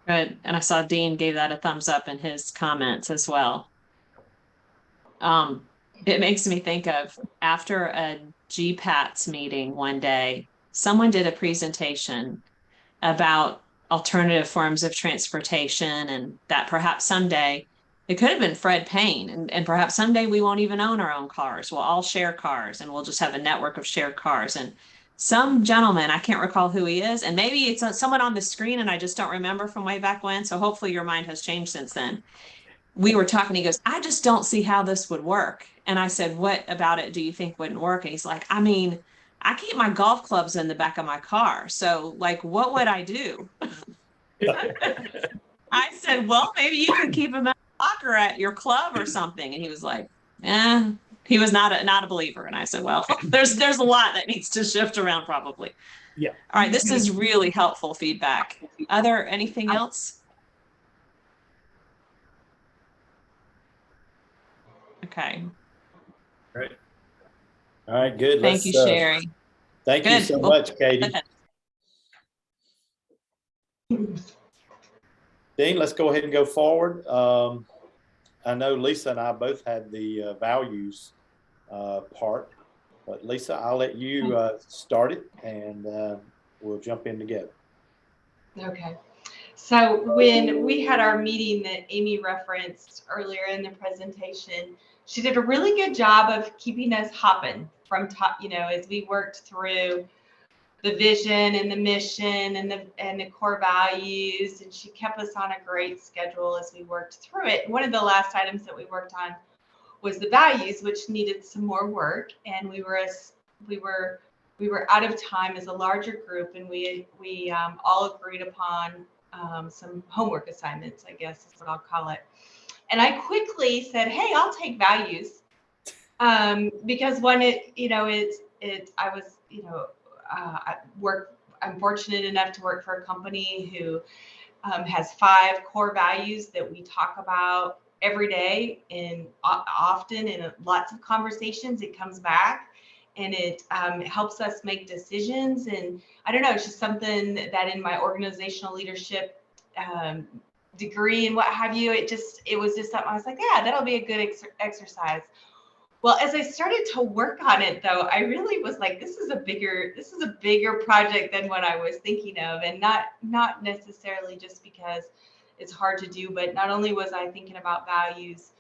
Good. And I saw Dean gave that a thumbs up in his comments as well. It makes me think of, after a GPATS meeting one day, someone did a presentation about alternative forms of transportation, and that perhaps someday, it could have been Fred Payne, and perhaps someday we won't even own our own cars. We'll all share cars, and we'll just have a network of shared cars. And some gentleman, I can't recall who he is, and maybe it's someone on the screen and I just don't remember from way back when. So hopefully your mind has changed since then. We were talking, he goes, I just don't see how this would work. And I said, what about it do you think wouldn't work? And he's like, I mean, I keep my golf clubs in the back of my car. So like, what would I do? I said, well, maybe you could keep them in a locker at your club or something. And he was like, he was not a believer. And I said, well, there's a lot that needs to shift around probably. Yeah. All right. This is really helpful feedback. Anything else? Okay. Great. All right, good. Thank you, Sherry. Thank you so much, Katie. Dean, let's go ahead and go forward. I know Lisa and I both had the values part, but Lisa, I'll let you start it, and we'll jump in together. Okay. So when we had our meeting that Amy referenced earlier in the presentation, she did a really good job of keeping us hopping from top, as we worked through the vision and the mission and the core values, and she kept us on a great schedule as we worked through it. One of the last items that we worked on was the values, which needed some more work, and we were out of time as a larger group, and we all agreed upon some homework assignments, I guess is what I'll call it. And I quickly said, hey, I'll take values. Because one, I was, I'm fortunate enough to work for a company who has 5 core values that we talk about every day and often in lots of conversations. It comes back and it helps us make decisions. And I don't know, it's just something that in my organizational leadership degree and what have you, it was just something I was like, yeah, that'll be a good exercise. Well, as I started to work on it, though, I really was like, this is a bigger project than what I was thinking of, and not necessarily just because it's hard to do, but not only was I thinking about values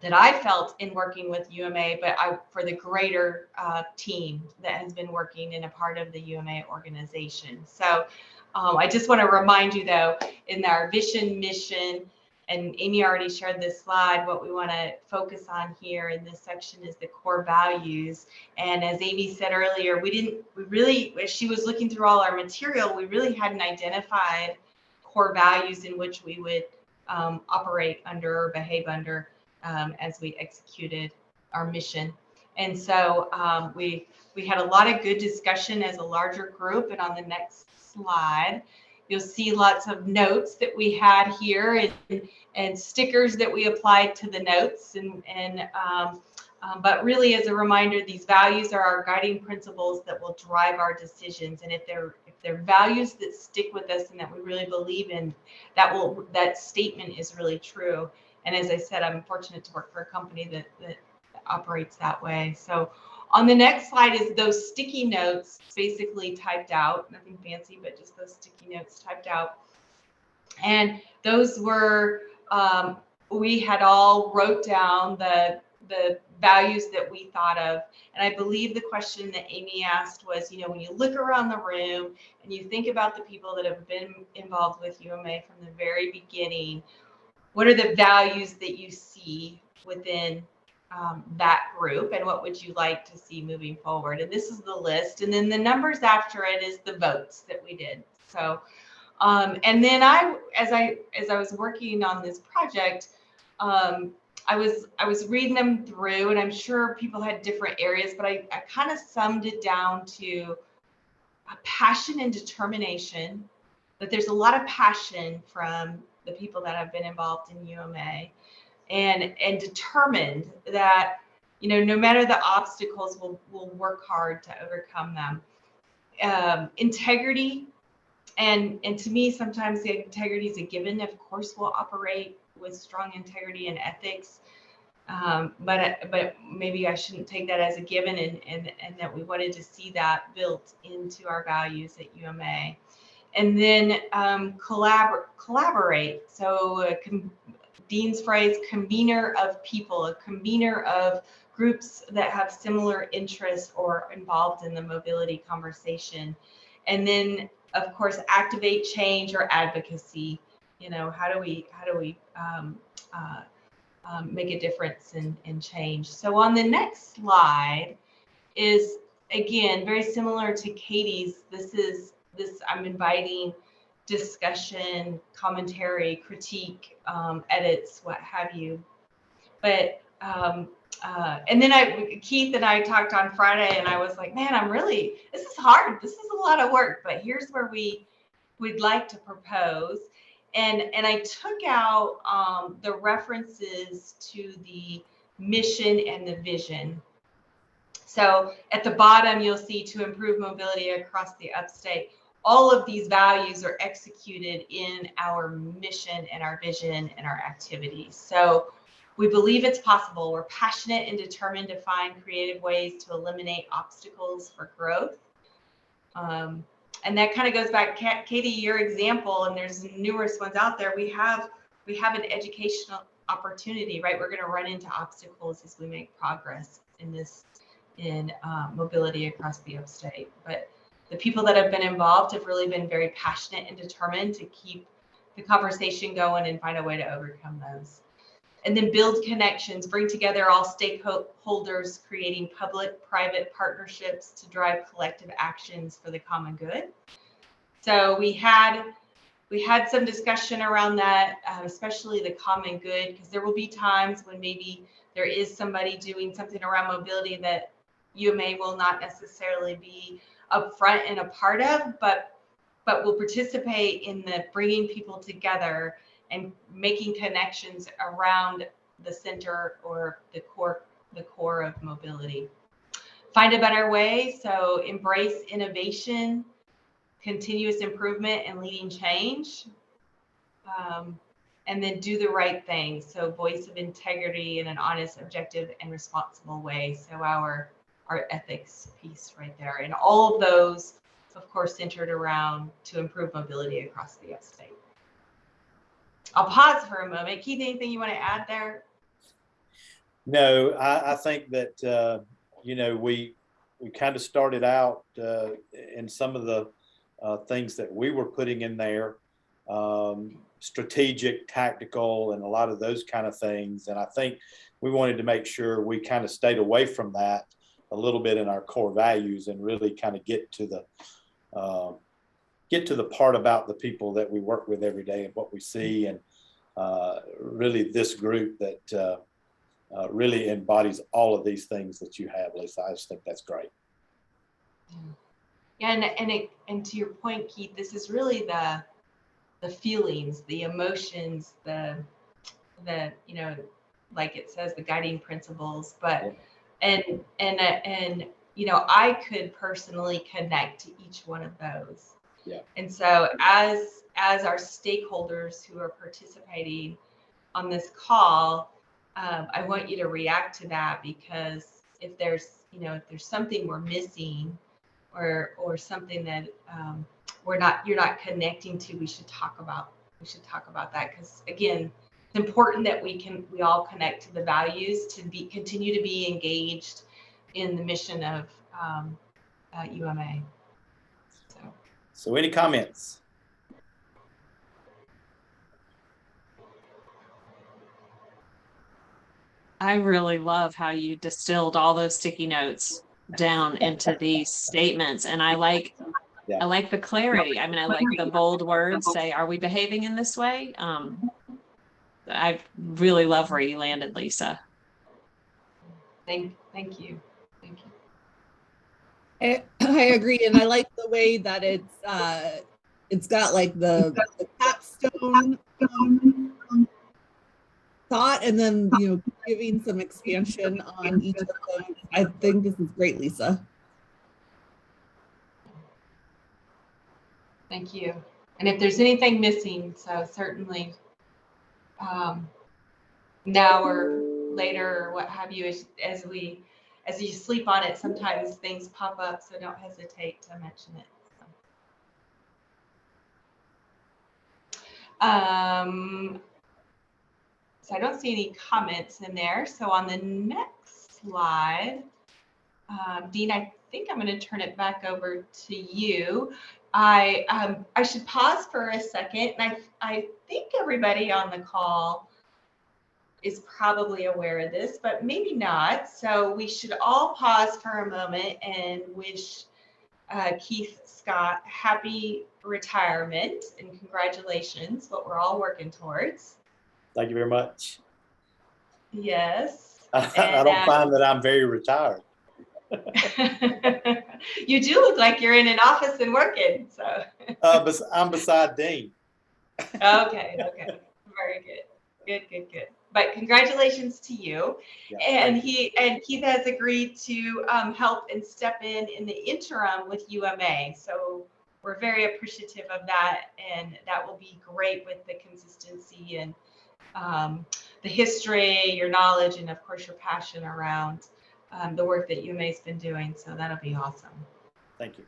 that I felt in working with UMA, but for the greater team that has been working in a part of the UMA organization. So I just want to remind you, though, in our vision, mission, and Amy already shared this slide, what we want to focus on here in this section is the core values. And as Amy said earlier, as she was looking through all our material, we really hadn't identified core values in which we would operate under or behave under as we executed our mission. And so we had a lot of good discussion as a larger group. And on the next slide, you'll see lots of notes that we had here and stickers that we applied to the notes. But really, as a reminder, these values are our guiding principles that will drive our decisions. And if they're values that stick with us and that we really believe in, that statement is really true. And as I said, I'm fortunate to work for a company that operates that way. So on the next slide is those sticky notes basically typed out, nothing fancy, but just those sticky notes typed out. And those were, we had all wrote down the values that we thought of. And I believe the question that Amy asked was, when you look around the room and you think about the people that have been involved with UMA from the very beginning, what are the values that you see within that group, and what would you like to see moving forward? And this is the list, and then the numbers after it is the votes that we did. So and then as I was working on this project, I was reading them through, and I'm sure people had different areas, but I kind of summed it down to a passion and determination, that there's a lot of passion from the people that have been involved in UMA, and determined that, no matter the obstacles, we'll work hard to overcome them. Integrity, and to me, sometimes the integrity is a given. Of course, we'll operate with strong integrity and ethics, but maybe I shouldn't take that as a given, and that we wanted to see that built into our values at UMA. And then collaborate. So Dean's phrase, convener of people, a convener of groups that have similar interests or involved in the mobility conversation. And then, of course, activate change or advocacy. How do we make a difference in change? So on the next slide is, again, very similar to Katie's. I'm inviting discussion, commentary, critique, edits, what have you. But and then Keith and I talked on Friday, and I was like, man, this is hard. This is a lot of work, but here's where we'd like to propose. And I took out the references to the mission and the vision. So at the bottom, you'll see to improve mobility across the upstate. All of these values are executed in our mission and our vision and our activities. So we believe it's possible. We're passionate and determined to find creative ways to eliminate obstacles for growth. And that kind of goes back, Katie, your example, and there's numerous ones out there. We have an educational opportunity, right? We're going to run into obstacles as we make progress in mobility across the upstate. But the people that have been involved have really been very passionate and determined to keep the conversation going and find a way to overcome those. And then build connections, bring together all stakeholders, creating public-private partnerships to drive collective actions for the common good. So we had some discussion around that, especially the common good, because there will be times when maybe there is somebody doing something around mobility that UMA will not necessarily be upfront and a part of, but will participate in the bringing people together and making connections around the center or the core of mobility. Find a better way. So embrace innovation, continuous improvement, and leading change. And then do the right thing. So voice of integrity in an honest, objective, and responsible way. So our ethics piece right there. And all of those, of course, centered around to improve mobility across the upstate. I'll pause for a moment. Keith, anything you want to add there? No, I think that, you know, we kind of started out in some of the things that we were putting in there, strategic, tactical, and a lot of those kind of things. And I think we wanted to make sure we kind of stayed away from that a little bit in our core values and really kind of get to the part about the people that we work with every day and what we see, and really this group that really embodies all of these things that you have, Lisa. I just think that's great. Yeah, and to your point, Keith, this is really the feelings, the emotions, the you know, like it says, the guiding principles. But and you know, I could personally connect to each one of those. Yeah. And so as our stakeholders who are participating on this call, I want you to react to that, because if there's something we're missing or something that you're not connecting to, we should talk about that, because again, it's important that we all connect to the values to continue to be engaged in the mission of UMA. So any comments? I really love how you distilled all those sticky notes down into these statements. And I like the clarity. I mean, I like the bold words, say, are we behaving in this way? I really love where you landed, Lisa. Thank you. I agree, and I like the way that it's got like the capstone thought, and then giving some expansion on each of them. I think this is great, Lisa. Thank you. And if there's anything missing, so certainly now or later or what have you, as you sleep on it, sometimes things pop up, so don't hesitate to mention it. So I don't see any comments in there. So on the next slide, Dean, I think I'm going to turn it back over to you. I should pause for a second. And I think everybody on the call is probably aware of this, but maybe not. So we should all pause for a moment and wish Keith Scott happy retirement and congratulations, what we're all working towards. Thank you very much. Yes. I don't find that I'm very retired. You do look like you're in an office and working. So I'm beside Dean. Okay. Very good. Good. But congratulations to you. Yeah, and Keith has agreed to help and step in the interim with UMA. So we're very appreciative of that, and that will be great with the consistency and the history, your knowledge, and of course your passion around the work that UMA has been doing. So that'll be awesome. Thank you.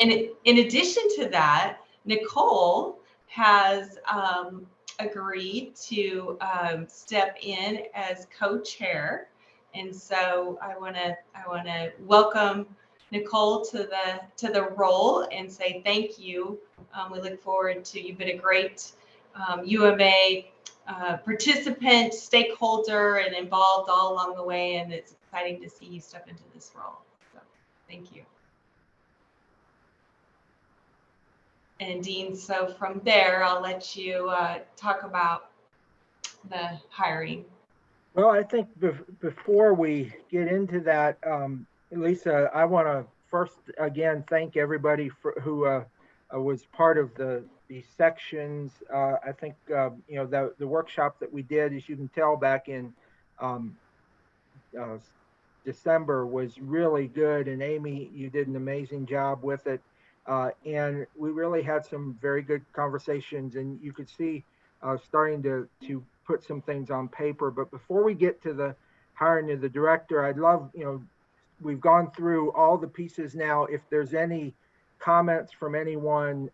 And in addition to that, Nicole has agreed to step in as co-chair, and so I want to welcome Nicole to the role and say thank you. We look forward to, you've been a great UMA participant, stakeholder, and involved all along the way, and it's exciting to see you step into this role. So thank you. And Dean, so from there, I'll let you talk about the hiring. Well, I think before we get into that, Lisa, I want to first again thank everybody who was part of these sections. I think you know, the workshop that we did, as you can tell, back in December was really good, and Amy, you did an amazing job with it. And we really had some very good conversations, and you could see starting to put some things on paper. But before we get to the hiring of the director, I'd love, you know, we've gone through all the pieces now. If there's any comments from anyone,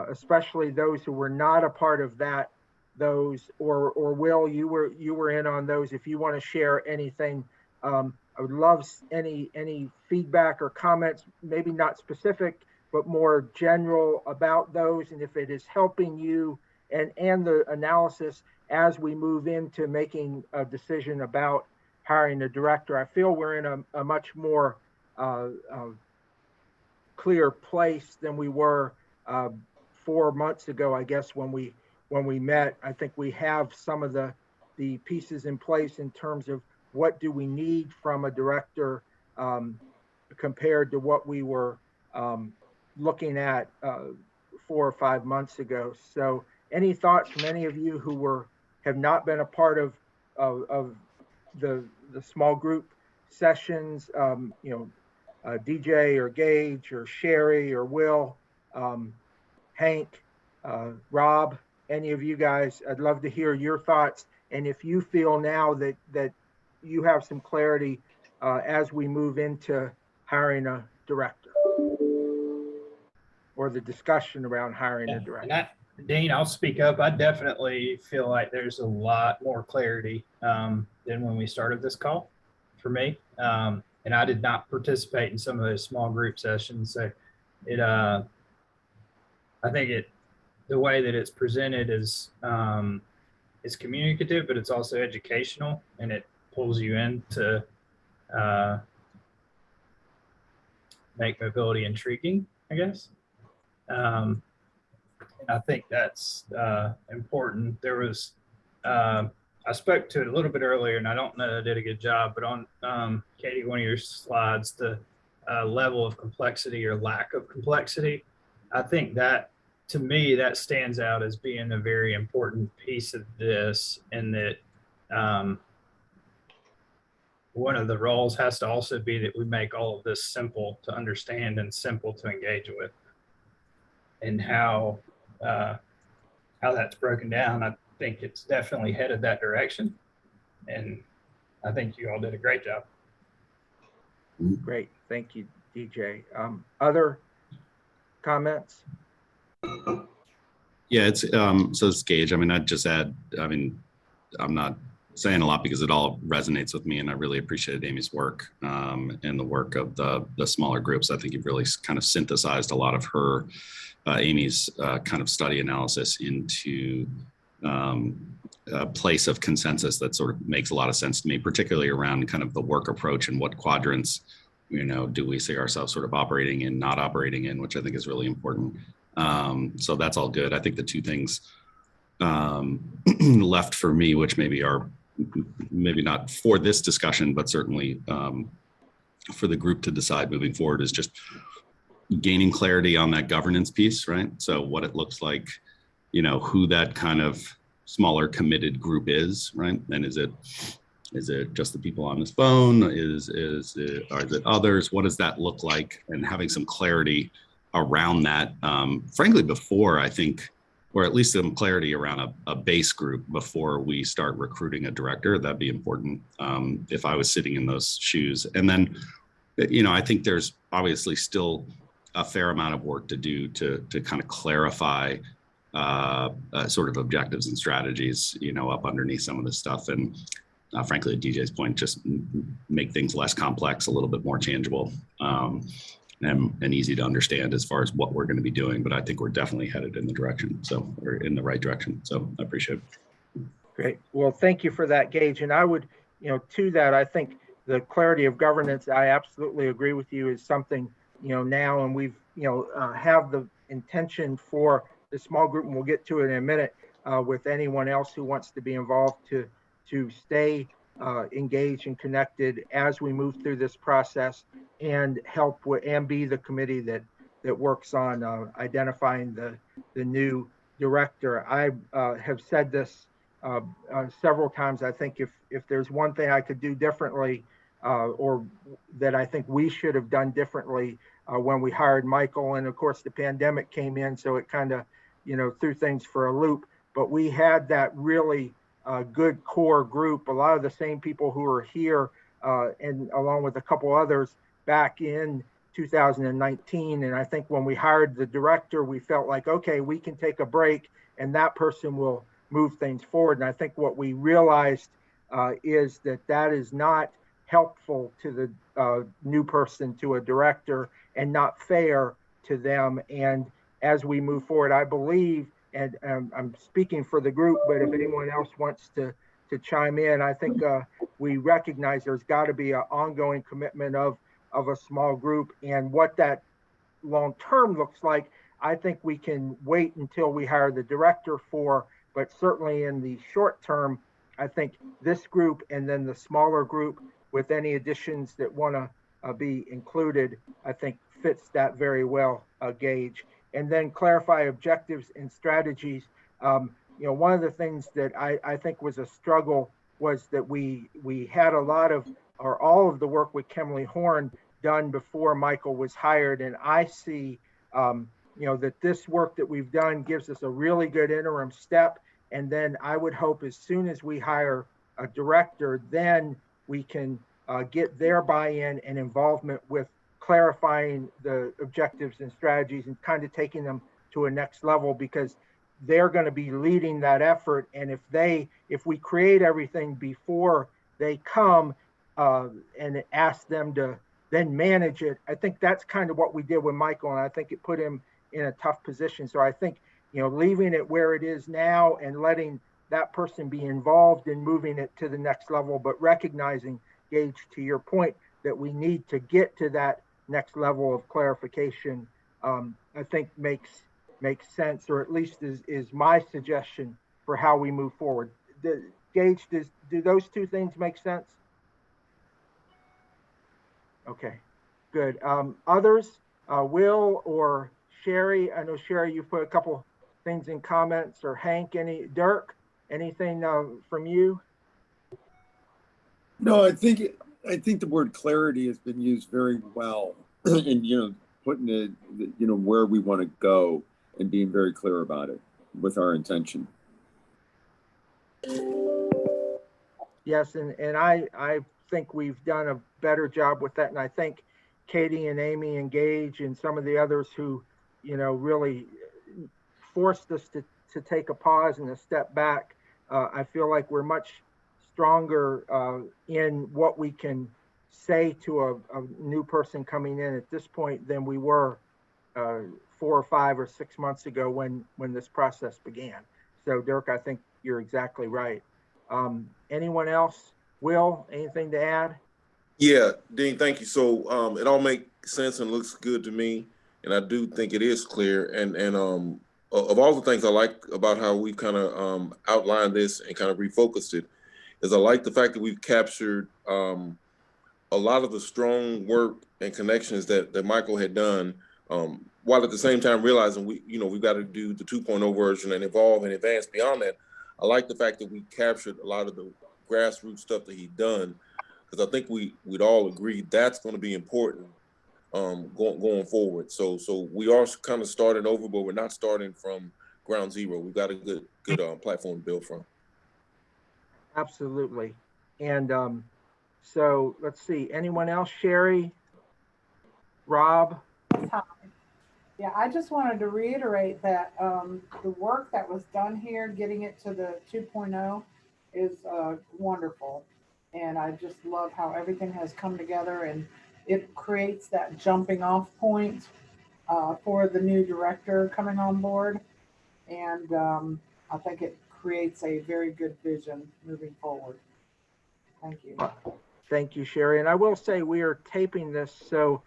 especially those who were not a part of that, or Will, you were in on those. If you want to share anything, I would love any feedback or comments, maybe not specific, but more general about those, and if it is helping you and the analysis as we move into making a decision about hiring a director. I feel we're in a much more clear place than we were 4 months ago, I guess, when we met. I think we have some of the pieces in place in terms of what do we need from a director compared to what we were looking at 4 or 5 months ago. So any thoughts from any of you who have not been a part of the small group sessions, you know, DJ or Gage or Sherry or Will, Hank, Rob, any of you guys, I'd love to hear your thoughts. And if you feel now that you have some clarity as we move into hiring a director, or the discussion around hiring a director. Dean, I'll speak up. I definitely feel like there's a lot more clarity than when we started this call for me. And I did not participate in some of those small group sessions. So I think the way that it's presented is it's communicative, but it's also educational, and it pulls you in to make mobility intriguing, I guess. And I think that's important. There was, I spoke to it a little bit earlier, and I don't know that I did a good job, but on Katie, one of your slides, the level of complexity or lack of complexity, I think that, to me, that stands out as being a very important piece of this, and that one of the roles has to also be that we make all of this simple to understand and simple to engage with. And how that's broken down, I think it's definitely headed that direction. And I think you all did a great job. Great, thank you, DJ. Other comments? Yeah, it's so it's Gage. I mean, I'd just add, I mean, I'm not saying a lot because it all resonates with me, and I really appreciated Amy's work and the work of the smaller groups. I think you've really kind of synthesized a lot of her, Amy's kind of study analysis into a place of consensus that sort of makes a lot of sense to me, particularly around kind of the work approach and what quadrants, you know, do we see ourselves sort of operating in, not operating in, which I think is really important. So that's all good. I think the two things left for me, which maybe are maybe not for this discussion, but certainly for the group to decide moving forward, is just gaining clarity on that governance piece, right? So what it looks like, you know, who that kind of smaller committed group is, right? And is it just the people on this phone? Or is it others? What does that look like? And having some clarity around that, frankly, before, I think, or at least some clarity around a base group before we start recruiting a director, that'd be important if I was sitting in those shoes. And then, you know, I think there's obviously still a fair amount of work to do to kind of clarify sort of objectives and strategies, you know, up underneath some of this stuff. And frankly, at DJ's point, just make things less complex, a little bit more tangible. And easy to understand as far as what we're going to be doing, but I think we're definitely headed in the direction. So we're in the right direction. So I appreciate it. Great. Well, thank you for that, Gage. And I would, you know, to that, I think the clarity of governance, I absolutely agree with you, is something, you know, now, and we've have the intention for the small group, and we'll get to it in a minute, with anyone else who wants to be involved to stay engaged and connected as we move through this process and help with and be the committee that works on identifying the new director. I have said this several times. I think if there's one thing I could do differently, or that I think we should have done differently when we hired Michael, and of course the pandemic came in, so it kind of threw things for a loop. But we had that really good core group, a lot of the same people who are here, and along with a couple others back in 2019. And I think when we hired the director, we felt like, okay, we can take a break and that person will move things forward. And I think what we realized is that is not helpful to the new person, to a director, and not fair to them. And as we move forward, I believe, and I'm speaking for the group, but if anyone else wants to chime in, I think we recognize there's got to be an ongoing commitment of a small group, and what that long term looks like, I think we can wait until we hire the director for, but certainly in the short term, I think this group and then the smaller group with any additions that want to be included, I think fits that very well, Gage. And then clarify objectives and strategies. One of the things that I think was a struggle was that we had a lot of, or all of the work with Kimberly Horn done before Michael was hired. And I see, that this work that we've done gives us a really good interim step. And then I would hope as soon as we hire a director, then we can get their buy-in and involvement with clarifying the objectives and strategies and kind of taking them to a next level, because they're going to be leading that effort. And if we create everything before they come and ask them to then manage it, I think that's kind of what we did with Michael, and I think it put him in a tough position. So I think leaving it where it is now and letting that person be involved in moving it to the next level, but recognizing, Gage, to your point, that we need to get to that next level of clarification, I think makes sense, or at least is my suggestion for how we move forward. Gage, do those two things make sense? Okay, good. Others, Will or Sherry? I know Sherry, you put a couple things in comments, or Hank, Dirk, anything from you? No, I think the word clarity has been used very well, and putting it, where we want to go and being very clear about it with our intention. Yes, and I think we've done a better job with that, and I think Katie and Amy and Gage and some of the others who really forced us to take a pause and a step back. I feel like we're much stronger in what we can say to a new person coming in at this point than we were 4 or 5 or 6 months ago when this process began. So Dirk, I think you're exactly right. Anyone else? Will, anything to add? Yeah, Dean, thank you. So it all makes sense and looks good to me, and I do think it is clear. And of all the things I like about how we've kind of outlined this and kind of refocused it, is I like the fact that we've captured a lot of the strong work and connections that Michael had done, while at the same time realizing we've got to do the 2.0 version and evolve and advance beyond that. I like the fact that we captured a lot of the grassroots stuff that he'd done, because I think we'd all agree that's going to be important going forward. So we are kind of starting over, but we're not starting from ground zero. We've got a good platform to build from. Absolutely. And so let's see, anyone else? Sherry, Rob? Yeah, I just wanted to reiterate that the work that was done here, getting it to the 2.0 is wonderful. And I just love how everything has come together, and it creates that jumping off point for the new director coming on board. And I think it creates a very good vision moving forward. Thank you. Thank you, Sherry. And I will say we are taping this, so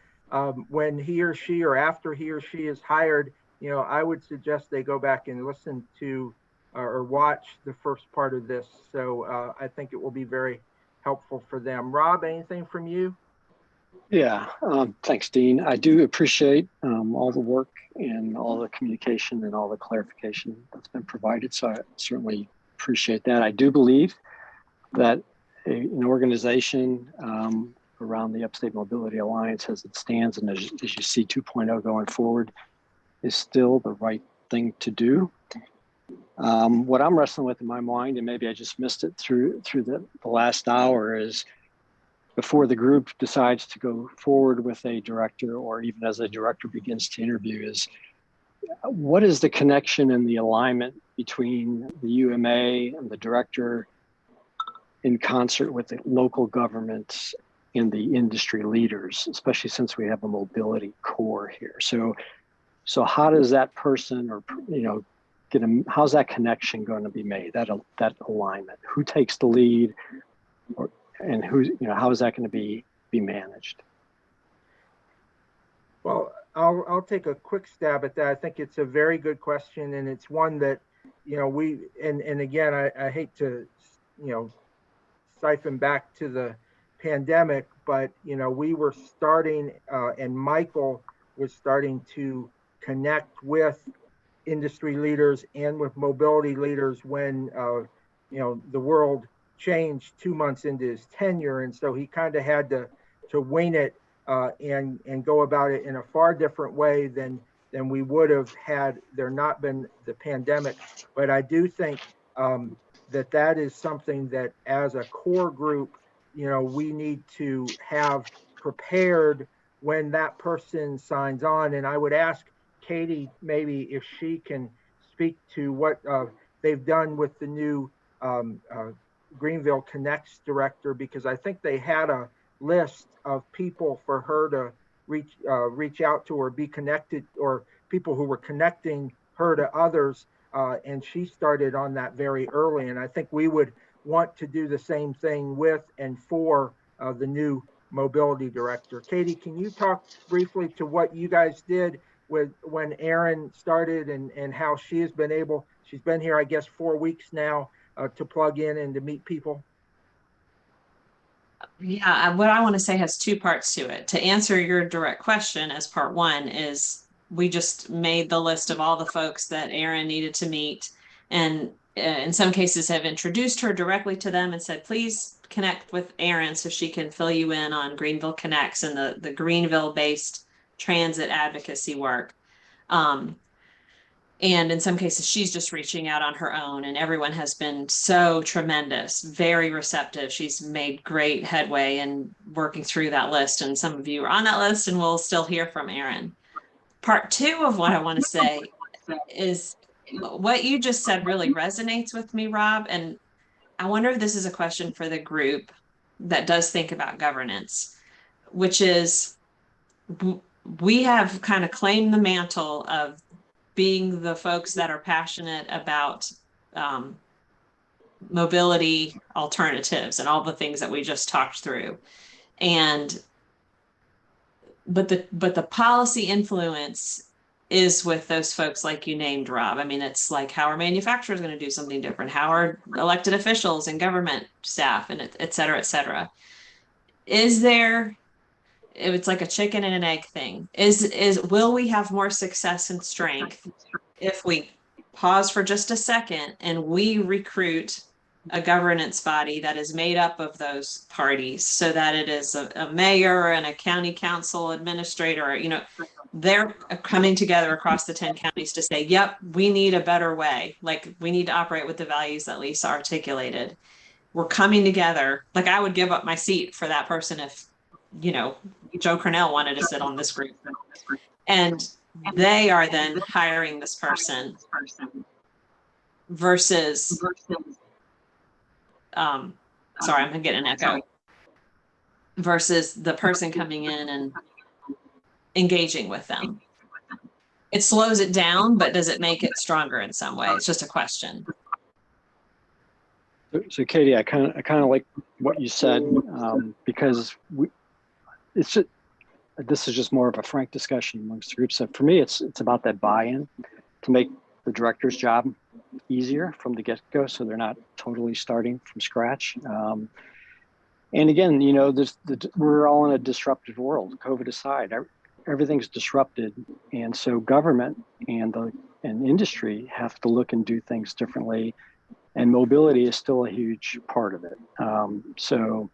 when he or she, or after he or she is hired, I would suggest they go back and listen to or watch the first part of this. So I think it will be very helpful for them. Rob, anything from you? Yeah, thanks, Dean. I do appreciate all the work and all the communication and all the clarification that's been provided. So I certainly appreciate that. I do believe that an organization around the Upstate Mobility Alliance as it stands and as you see 2.0 going forward is still the right thing to do. What I'm wrestling with in my mind, and maybe I just missed it through the last hour, is before the group decides to go forward with a director, or even as a director begins to interview, is what is the connection and the alignment between the UMA and the director in concert with the local governments and the industry leaders, especially since we have a mobility core here. So how does that person, or how's that connection going to be made? That alignment. Who takes the lead, and how is that going to be managed? Well, I'll take a quick stab at that. I think it's a very good question, and it's one that and again, I hate to siphon back to the pandemic, but we were starting and Michael was starting to connect with industry leaders and with mobility leaders when the world changed 2 months into his tenure, and so he kind of had to wing it and go about it in a far different way than we would have had there not been the pandemic. But I do think that is something that as a core group, we need to have prepared when that person signs on. And I would ask Katie maybe if she can speak to what they've done with the new Greenville Connects director, because I think they had a list of people for her to reach out to or be connected, or people who were connecting her to others. And she started on that very early. And I think we would want to do the same thing with and for the new mobility director. Katie, can you talk briefly to what you guys did with when Erin started and how she has been able, she's been here, I guess, 4 weeks now, to plug in and to meet people? Yeah, what I want to say has two parts to it. To answer your direct question, as part one, is we just made the list of all the folks that Erin needed to meet, and in some cases have introduced her directly to them and said, please connect with Erin so she can fill you in on Greenville Connects and the Greenville-based transit advocacy work. And in some cases, she's just reaching out on her own, and everyone has been so tremendous, very receptive. She's made great headway in working through that list, and some of you are on that list, and we'll still hear from Erin. Part two of what I want to say is what you just said really resonates with me, Rob, and I wonder if this is a question for the group that does think about governance, which is we have kind of claimed the mantle of being the folks that are passionate about mobility alternatives and all the things that we just talked through. But the policy influence is with those folks like you named, Rob. I mean, it's like, how are manufacturers going to do something different? How are elected officials and government staff, and et cetera, et cetera. Is there, it's like a chicken and an egg thing. Will we have more success and strength if we pause for just a second and we recruit a governance body that is made up of those parties, so that it is a mayor and a county council administrator, they're coming together across the 10 counties to say, yep, we need a better way. Like, we need to operate with the values that Lisa articulated. We're coming together. Like, I would give up my seat for that person if, Joe Cornell wanted to sit on this group. And they are then hiring this person versus, sorry, I'm getting an echo, versus the person coming in and engaging with them. It slows it down, but does it make it stronger in some way? It's just a question. So Katie, I kind of like what you said, because this is just more of a frank discussion amongst the group. So for me, it's about that buy-in to make the director's job easier from the get-go, so they're not totally starting from scratch. And again, you know, we're all in a disrupted world, COVID aside. Everything's disrupted, and so government and industry have to look and do things differently, and mobility is still a huge part of it. So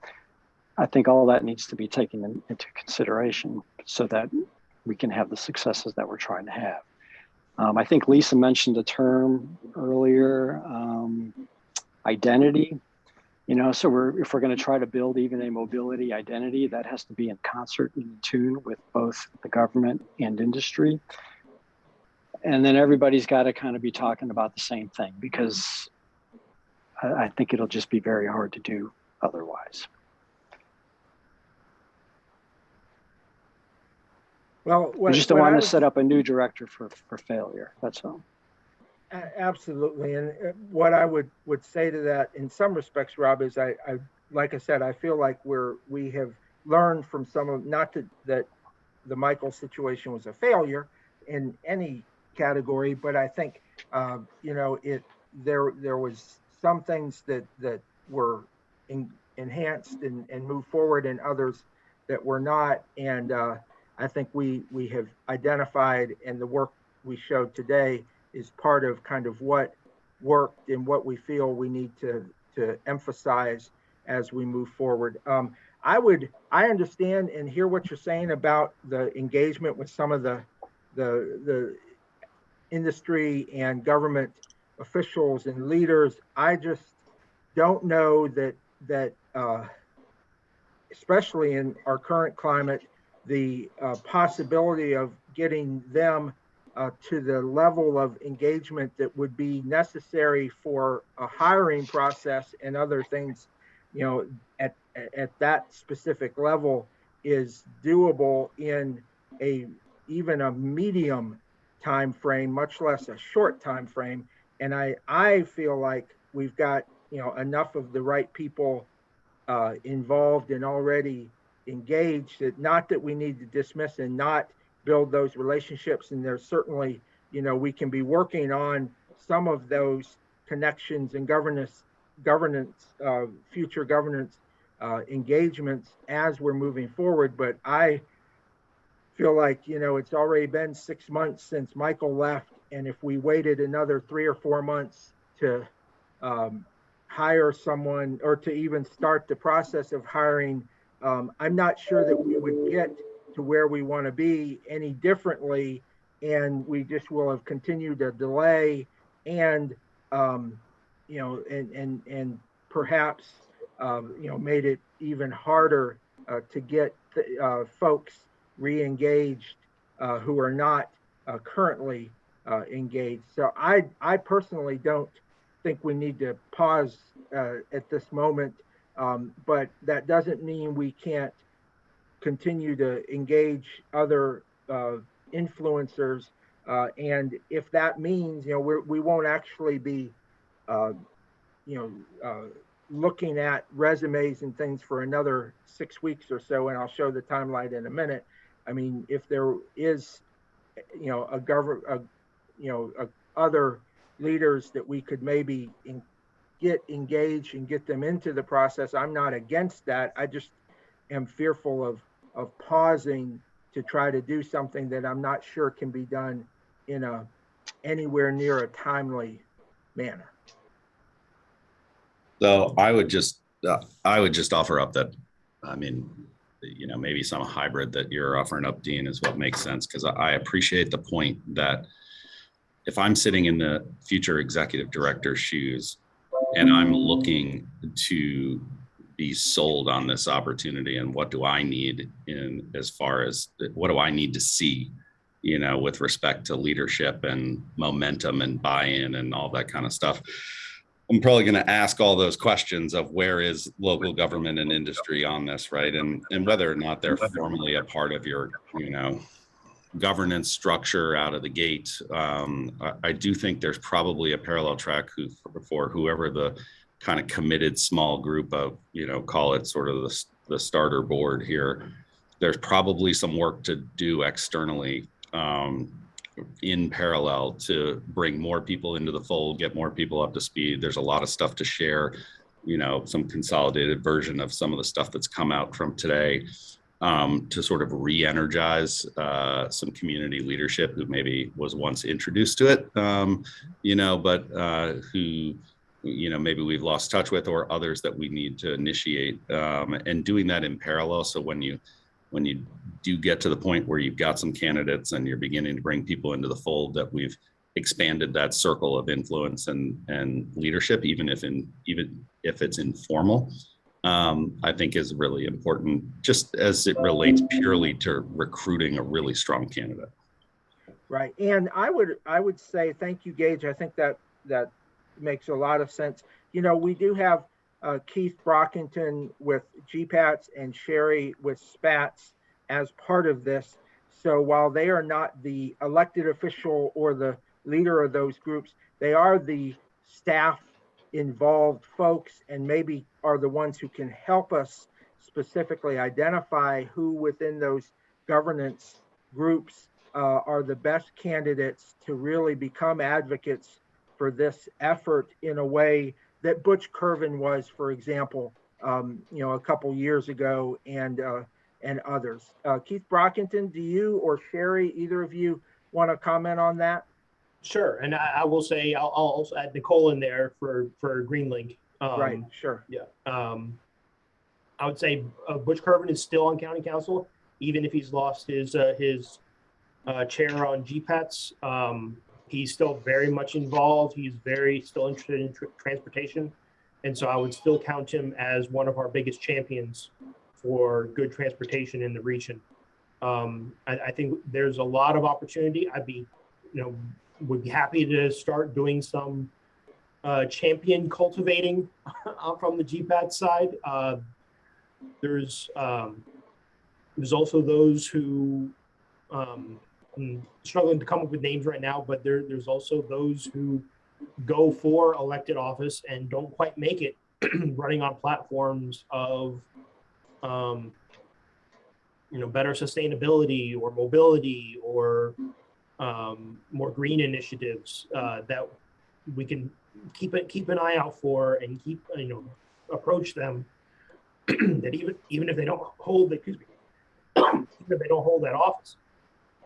I think all that needs to be taken into consideration so that we can have the successes that we're trying to have. I think Lisa mentioned a term earlier, identity. You know, so if we're going to try to build even a mobility identity, that has to be in concert and in tune with both the government and industry. And then everybody's got to kind of be talking about the same thing, because I think it'll just be very hard to do otherwise. Well, I just don't want to set up a new director for failure. That's all. Absolutely. And what I would say to that in some respects, Rob, is I like I said, I feel like we have learned from some of, not that the Michael situation was a failure in any category, but I think, you know, there was some things that were enhanced and moved forward, and others that were not. And I think we have identified, and the work we showed today is part of kind of what worked and what we feel we need to emphasize as we move forward. I understand and hear what you're saying about the engagement with some of the industry and government officials and leaders. I just don't know that especially in our current climate, the possibility of getting them to the level of engagement that would be necessary for a hiring process and other things, you know, at that specific level is doable in even a medium time frame, much less a short time frame. And I feel like we've got, you know, enough of the right people involved and already engaged, that not that we need to dismiss and not build those relationships. And there's certainly, you know, we can be working on some of those connections and future governance engagements as we're moving forward. But I feel like, you know, it's already been 6 months since Michael left. And if we waited another 3 or 4 months to hire someone, or to even start the process of hiring, I'm not sure that we would get to where we want to be any differently, and we just will have continued to delay and you know, and perhaps you know, made it even harder to get folks re-engaged who are not currently engaged. So I personally don't think we need to pause at this moment, but that doesn't mean we can't continue to engage other influencers, and if that means, you know, we won't actually be you know, looking at resumes and things for another 6 weeks or so, and I'll show the timeline in a minute. I mean, if there is, you know, other leaders that we could maybe get engaged and get them into the process, I'm not against that. I just am fearful of pausing to try to do something that I'm not sure can be done in anywhere near a timely manner. So I would just offer up that, I mean, you know, maybe some hybrid that you're offering up, Dean, is what makes sense, because I appreciate the point that if I'm sitting in the future executive director's shoes and I'm looking to be sold on this opportunity, and what do I need in as far as what do I need to see, you know, with respect to leadership and momentum and buy-in and all that kind of stuff, I'm probably going to ask all those questions of where is local government and industry on this, right? And whether or not they're formally a part of your, you know, governance structure out of the gate. I do think there's probably a parallel track for whoever the kind of committed small group of, you know, call it sort of the starter board here. there's probably some work to do externally in parallel to bring more people into the fold, get more people up to speed. There's a lot of stuff to share, some consolidated version of some of the stuff that's come out from today, to sort of re-energize some community leadership who maybe was once introduced to it, but who, maybe we've lost touch with, or others that we need to initiate, and doing that in parallel. So when you do get to the point where you've got some candidates and you're beginning to bring people into the fold, that we've expanded that circle of influence and leadership, even if it's informal, I think is really important, just as it relates purely to recruiting a really strong candidate. Right. And I would say, thank you, Gage. I think that makes a lot of sense. We do have Keith Brockington with GPATS and Sherry with SPATS as part of this. So while they are not the elected official or the leader of those groups, they are the staff involved folks, and maybe are the ones who can help us specifically identify who within those governance groups are the best candidates to really become advocates for this effort in a way that Butch Kervin was, for example, a couple years ago, and others. Keith Brockington, do you or Sherry, either of you, want to comment on that? Sure, and I will say I'll also add Nicole in there for Greenlink. Right, sure. Yeah. I would say Butch Kervin is still on county council, even if he's lost his chair on GPATS. He's still very much involved. He's still interested in transportation, and so I would still count him as one of our biggest champions for good transportation in the region. I think there's a lot of opportunity. Would be happy to start doing some champion cultivating from the GPAT side. There's also those who, I'm struggling to come up with names right now, but there's also those who go for elected office and don't quite make it, running on platforms of better sustainability or mobility or more green initiatives that we can keep an eye out for and approach them. That even if they don't hold that office,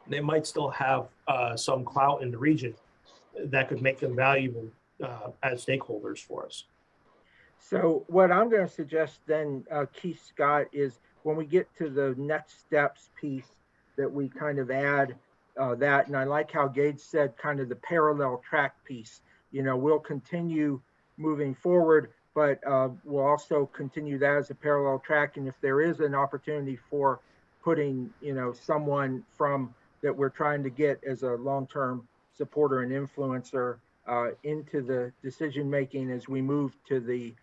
they might still have some clout in the region that could make them valuable as stakeholders for us. So what I'm going to suggest then, Keith Scott, is when we get to the next steps piece, that we kind of add that. And I like how Gage said kind of the parallel track piece. We'll continue moving forward, but we'll also continue that as a parallel track. And if there is an opportunity for putting, someone from that we're trying to get as a long-term supporter and influencer into the decision-making as we move to the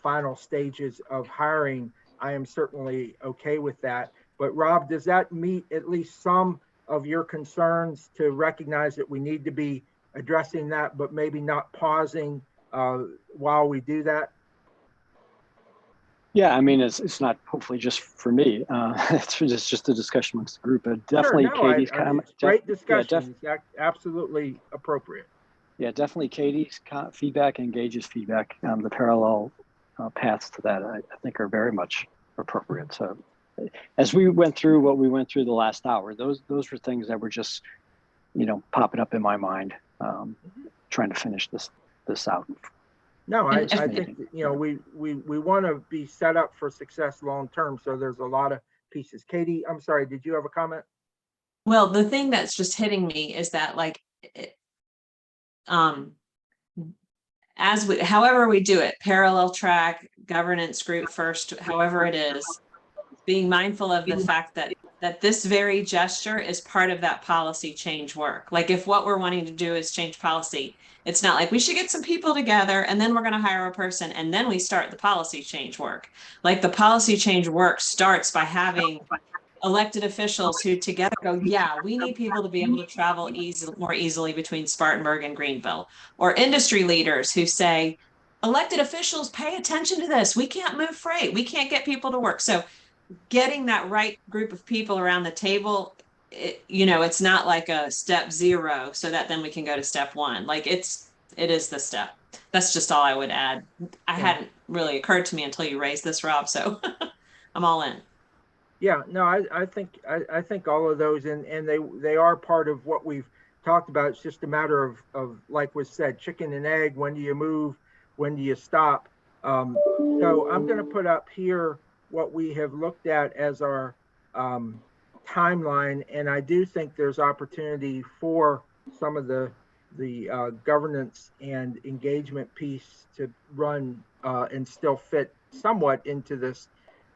final stages of hiring, I am certainly okay with that. But Rob, does that meet at least some of your concerns to recognize that we need to be addressing that, but maybe not pausing while we do that? Yeah, I mean, it's not hopefully just for me. It's just a discussion amongst the group, but definitely sure, no, Katie's comment. Great discussion. Yeah, absolutely appropriate. Yeah, definitely Katie's feedback and Gage's feedback. The parallel paths to that, I think, are very much appropriate. So, as we went through what we went through the last hour, those were things that were just, popping up in my mind, trying to finish this out. No, I think we want to be set up for success long term. So there's a lot of pieces. Katie, I'm sorry, did you have a comment? Well, the thing that's just hitting me is that however we do it, parallel track, governance group first, however it is, being mindful of the fact that this very gesture is part of that policy change work. Like if what we're wanting to do is change policy, it's not like we should get some people together and then we're going to hire a person and then we start the policy change work. Like the policy change work starts by having elected officials who together go, yeah, we need people to be able to travel more easily between Spartanburg and Greenville, or industry leaders who say, elected officials, pay attention to this. We can't move freight. We can't get people to work. So getting that right group of people around the table, it's not like a step 0 so that then we can go to step 1. Like it is the step. That's just all I would add. I hadn't really occurred to me until you raised this, Rob. So I'm all in. Yeah, no, I think all of those, and they are part of what we've talked about. It's just a matter of like was said, chicken and egg. When do you move? When do you stop? So I'm going to put up here what we have looked at as our timeline, and I do think there's opportunity for some of the governance and engagement piece to run and still fit somewhat into this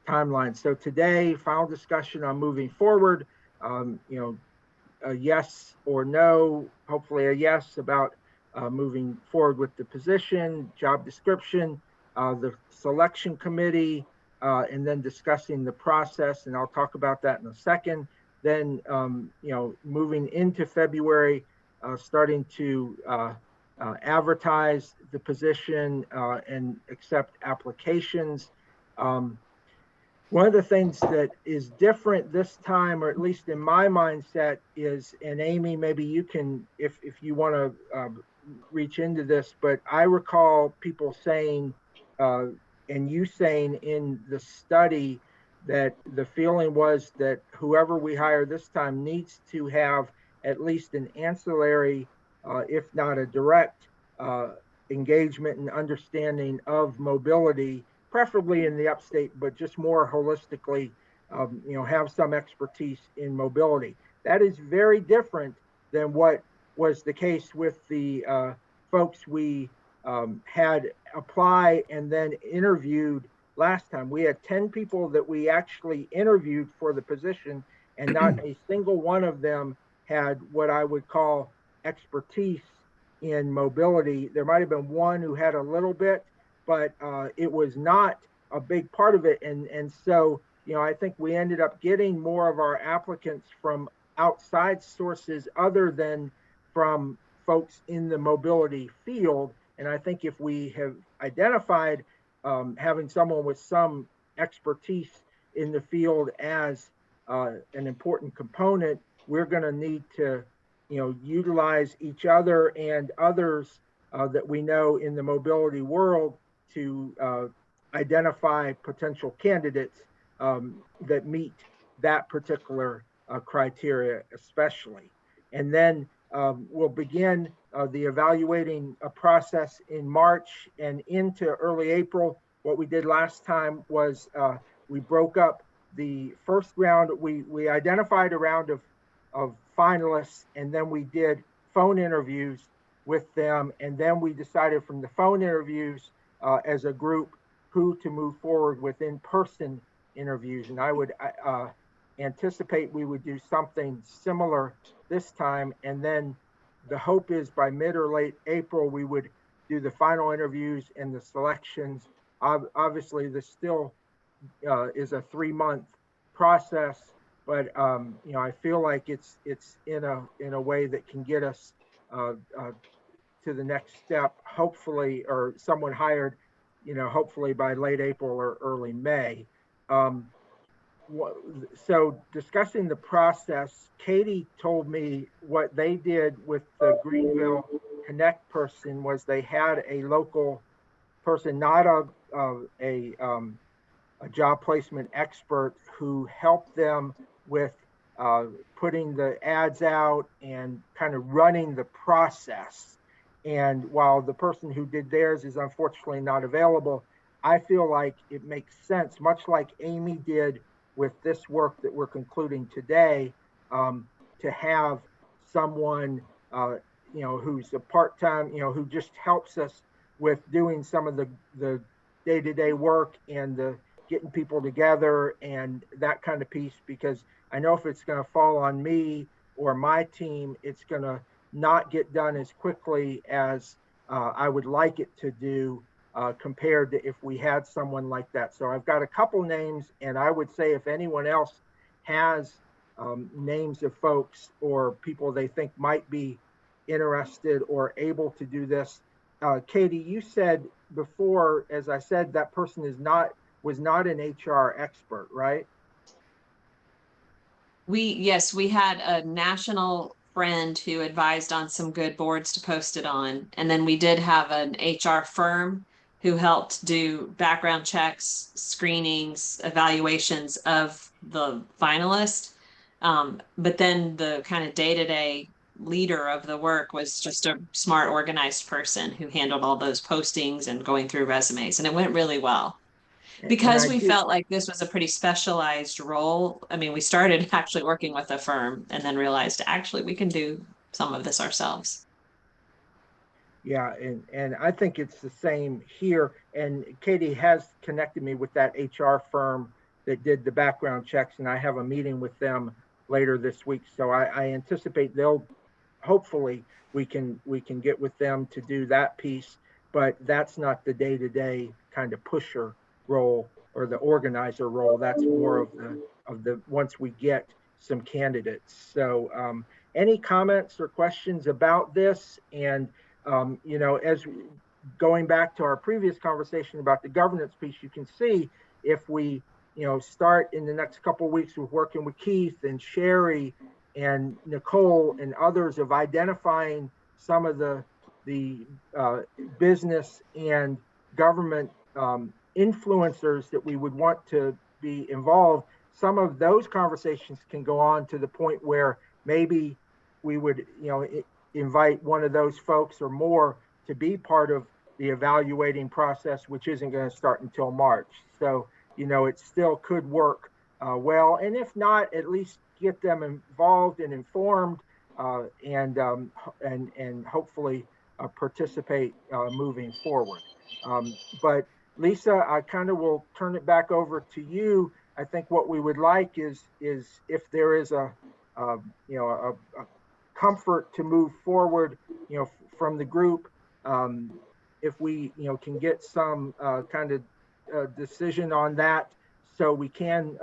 timeline. So today, final discussion on moving forward, a yes or no, hopefully a yes about moving forward with the position, job description, the selection committee, and then discussing the process. And I'll talk about that in a second. Then, moving into February, starting to advertise the position and accept applications. One of the things that is different this time, or at least in my mindset, is, and Amy, maybe you can, if you want to reach into this, but I recall people saying, and you saying in the study, that the feeling was that whoever we hire this time needs to have at least an ancillary, if not a direct engagement and understanding of mobility, preferably in the upstate, but just more holistically, have some expertise in mobility. That is very different than what was the case with the folks we had apply and then interviewed last time. We had 10 people that we actually interviewed for the position, and not a single one of them had what I would call expertise in mobility. There might have been one who had a little bit, but it was not a big part of it. And so, I think we ended up getting more of our applicants from outside sources other than from folks in the mobility field. And I think if we have identified having someone with some expertise in the field as an important component, we're going to need to, utilize each other and others that we know in the mobility world to identify potential candidates that meet that particular criteria especially. And then we'll begin the evaluating process in March and into early April. What we did last time was we broke up the first round. We identified a round of finalists, and then we did phone interviews with them. And then we decided from the phone interviews as a group who to move forward with in-person interviews. And I would anticipate we would do something similar this time. And then the hope is by mid or late April, we would do the final interviews and the selections. Obviously, this still is a 3-month process, but I feel like it's in a way that can get us to the next step, hopefully, or someone hired, hopefully by late April or early May. So discussing the process, Katie told me what they did with the Greenville Connect person was they had a local person, not a job placement expert, who helped them with putting the ads out and kind of running the process. And while the person who did theirs is unfortunately not available, I feel like it makes sense, much like Amy did with this work that we're concluding today, to have someone, who's a part-time, who just helps us with doing some of the day-to-day work and the getting people together and that kind of piece, because I know if it's going to fall on me or my team, it's going to not get done as quickly as I would like it to do compared to if we had someone like that. So I've got a couple names, and I would say if anyone else has names of folks or people they think might be interested or able to do this. Katie, you said before, as I said, that person was not an HR expert, right? Yes, we had a national friend who advised on some good boards to post it on. And then we did have an HR firm who helped do background checks, screenings, evaluations of the finalist. But then the kind of day-to-day leader of the work was just a smart, organized person who handled all those postings and going through resumes. And it went really well. Because we felt like this was a pretty specialized role. I mean, we started actually working with a firm and then realized actually we can do some of this ourselves. Yeah, and I think it's the same here. And Katie has connected me with that HR firm that did the background checks, and I have a meeting with them later this week. So I anticipate hopefully we can get with them to do that piece, but that's not the day-to-day kind of pusher role or the organizer role. That's more of the once we get some candidates. So any comments or questions about this? And you know, going back to our previous conversation about the governance piece, you can see if we, you know, start in the next couple of weeks with working with Keith and Sherry and Nicole and others of identifying some of the business and government influencers that we would want to be involved. Some of those conversations can go on to the point where maybe we would, you know, invite one of those folks or more to be part of the evaluating process, which isn't going to start until March. So, you know, it still could work well. And if not, at least get them involved and informed and hopefully participate moving forward. But Lisa, I kind of will turn it back over to you. I think what we would like is if there is a comfort to move forward, you know, from the group, if we, you know, can get some kind of decision on that, so we can,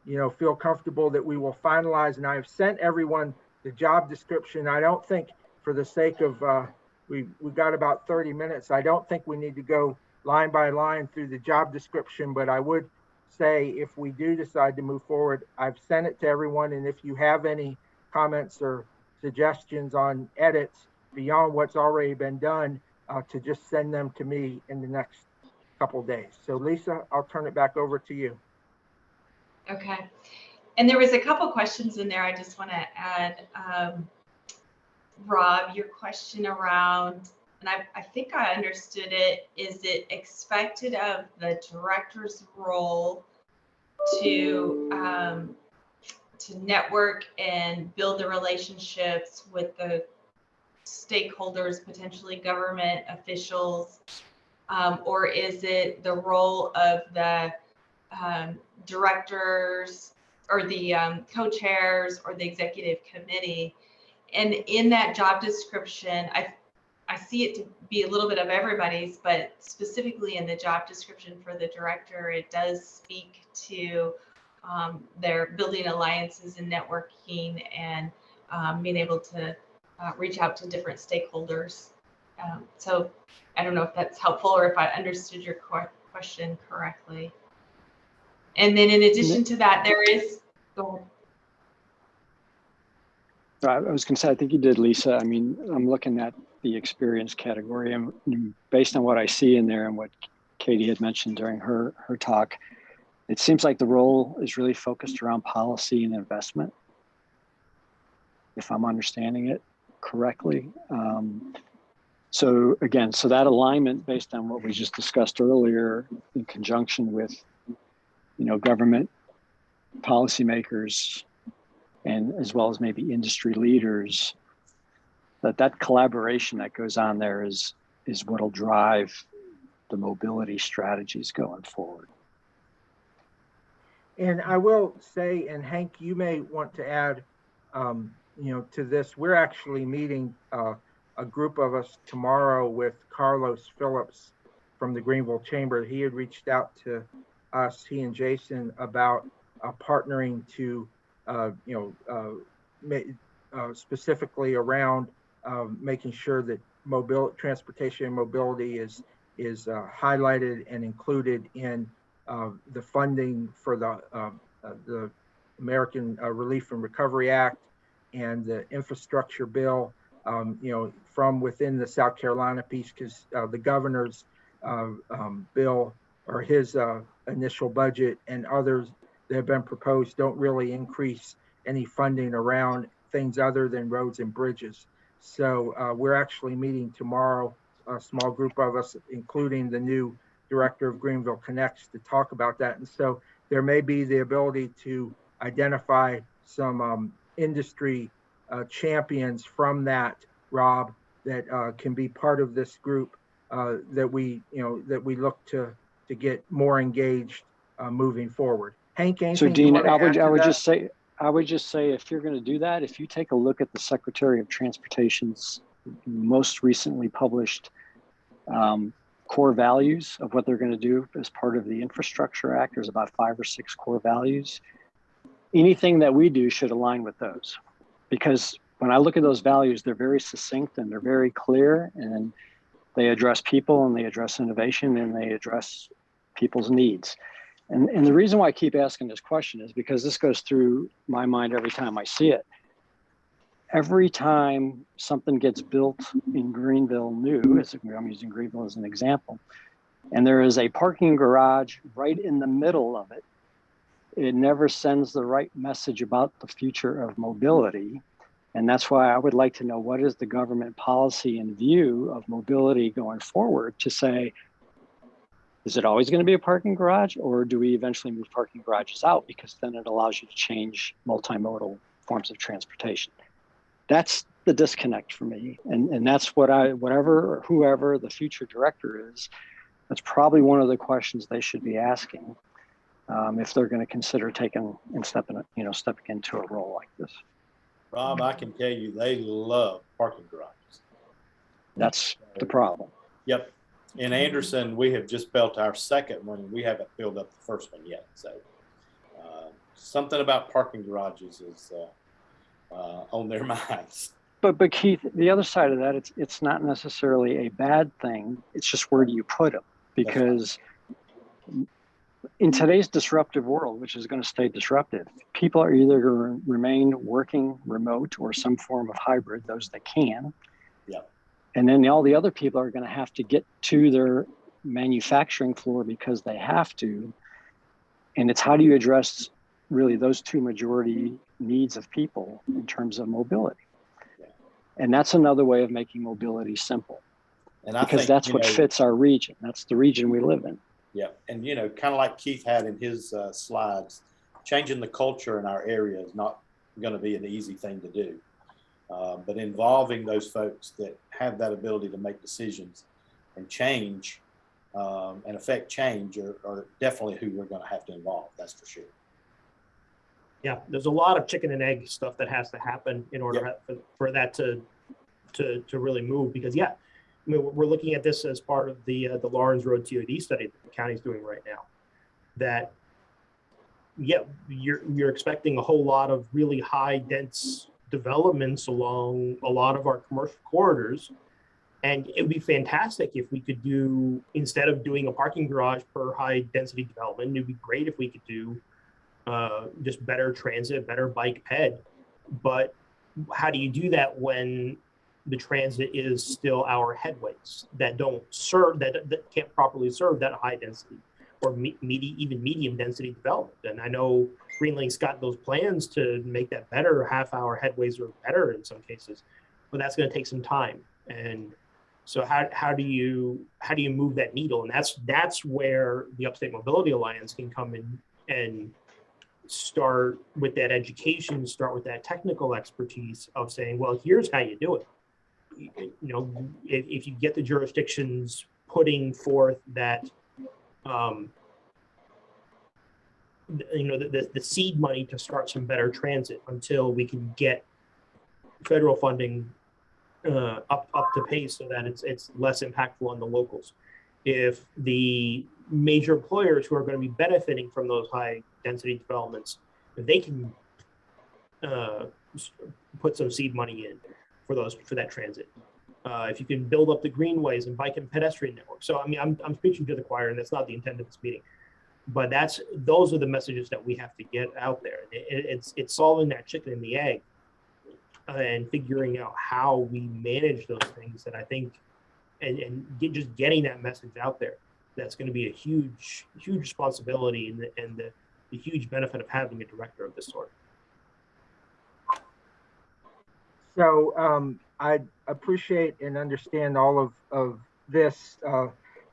you know, feel comfortable that we will finalize. And I've sent everyone the job description. I don't think, for the sake of we've got about 30 minutes. I don't think we need to go line by line through the job description, but I would say if we do decide to move forward, I've sent it to everyone. And if you have any comments or suggestions on edits beyond what's already been done, to just send them to me in the next couple of days. So Lisa, I'll turn it back over to you. Okay. And there was a couple questions in there I just want to add. Rob, your question around, and I think I understood it, is it expected of the director's role to network and build the relationships with the stakeholders, potentially government officials, or is it the role of the directors or the co-chairs or the executive committee? And in that job description, I see it to be a little bit of everybody's, but specifically in the job description for the director, it does speak to their building alliances and networking and being able to reach out to different stakeholders. So I don't know if that's helpful or if I understood your question correctly. And then in addition to that, there is, go ahead. I was going to say, I think you did, Lisa. I mean, I'm looking at the experience category, and based on what I see in there and what Katie had mentioned during her talk, it seems like the role is really focused around policy and investment, if I'm understanding it correctly. So again, so that alignment based on what we just discussed earlier in conjunction with, you know, government policymakers, and as well as maybe industry leaders, that collaboration that goes on there is what'll drive the mobility strategies going forward. And I will say, and Hank, you may want to add, you know, to this, we're actually meeting a group of us tomorrow with Carlos Phillips from the Greenville Chamber. He had reached out to us, he and Jason, about partnering to specifically around making sure that transportation and mobility is highlighted and included in the funding for the American Relief and Recovery Act and the infrastructure bill, from within the South Carolina piece, because the governor's bill or his initial budget and others that have been proposed don't really increase any funding around things other than roads and bridges. So we're actually meeting tomorrow, a small group of us, including the new director of Greenville Connects, to talk about that. And so there may be the ability to identify some industry champions from that, Rob, that can be part of this group that we look to get more engaged moving forward. Hank, anything? So Dean, I would just say, if you're going to do that, if you take a look at the Secretary of Transportation's most recently published core values of what they're going to do as part of the Infrastructure Act, there's about 5 or 6 core values. Anything that we do should align with those, because when I look at those values, they're very succinct and they're very clear, and they address people and they address innovation and they address people's needs. And the reason why I keep asking this question is because this goes through my mind every time I see it. Every time something gets built in Greenville new, I'm using Greenville as an example, and there is a parking garage right in the middle of it, it never sends the right message about the future of mobility. And that's why I would like to know, what is the government policy and view of mobility going forward, to say, is it always going to be a parking garage, or do we eventually move parking garages out, because then it allows you to change multimodal forms of transportation? That's the disconnect for me. And that's what whoever the future director is, that's probably one of the questions they should be asking if they're going to consider taking and stepping into a role like this. Rob, I can tell you, they love parking garages. That's the problem. Yep. In Anderson, we have just built our second one, and we haven't filled up the first one yet. So something about parking garages is on their minds. But Keith, the other side of that, it's not necessarily a bad thing. It's just, where do you put them? Because in today's disruptive world, which is going to stay disruptive, people are either going to remain working remote or some form of hybrid, those that can. Yeah. And then all the other people are going to have to get to their manufacturing floor because they have to. And it's, how do you address really those two majority needs of people in terms of mobility? Yeah. And that's another way of making mobility simple. And because that's what fits our region. That's the region we live in. Yeah. And, kind of like Keith had in his slides, changing the culture in our area is not going to be an easy thing to do. But involving those folks that have that ability to make decisions and change and affect change are definitely who we're going to have to involve. That's for sure. Yeah, there's a lot of chicken and egg stuff that has to happen in order for that to really move. Because we're looking at this as part of the Lawrence Road TOD study that the county's doing right now. That you're expecting a whole lot of really high dense developments along a lot of our commercial corridors, and it would be fantastic if we could do, instead of doing a parking garage per high density development, it'd be great if we could do just better transit, better bike ped. But how do you do that when the transit is still our headways that don't serve, that can't properly serve that high density or even medium density development? And I know Greenlink's got those plans to make that better. Half hour headways are better in some cases, but that's going to take some time. And so how do you move that needle? And that's where the Upstate Mobility Alliance can come in and start with that education, start with that technical expertise of saying, well, here's how you do it. If you get the jurisdictions putting forth that, the seed money to start some better transit until we can get federal funding up to pace so that it's less impactful on the locals. If the major employers who are going to be benefiting from those high density developments, if they can put some seed money in for that transit. If you can build up the greenways and bike and pedestrian networks. So, I'm speaking to the choir, and that's not the intent of this meeting. But those are the messages that we have to get out there. It's solving that chicken and the egg, and figuring out how we manage those things that I think, and just getting that message out there. That's going to be a huge responsibility, and the huge benefit of having a director of this sort. So I appreciate and understand all of this,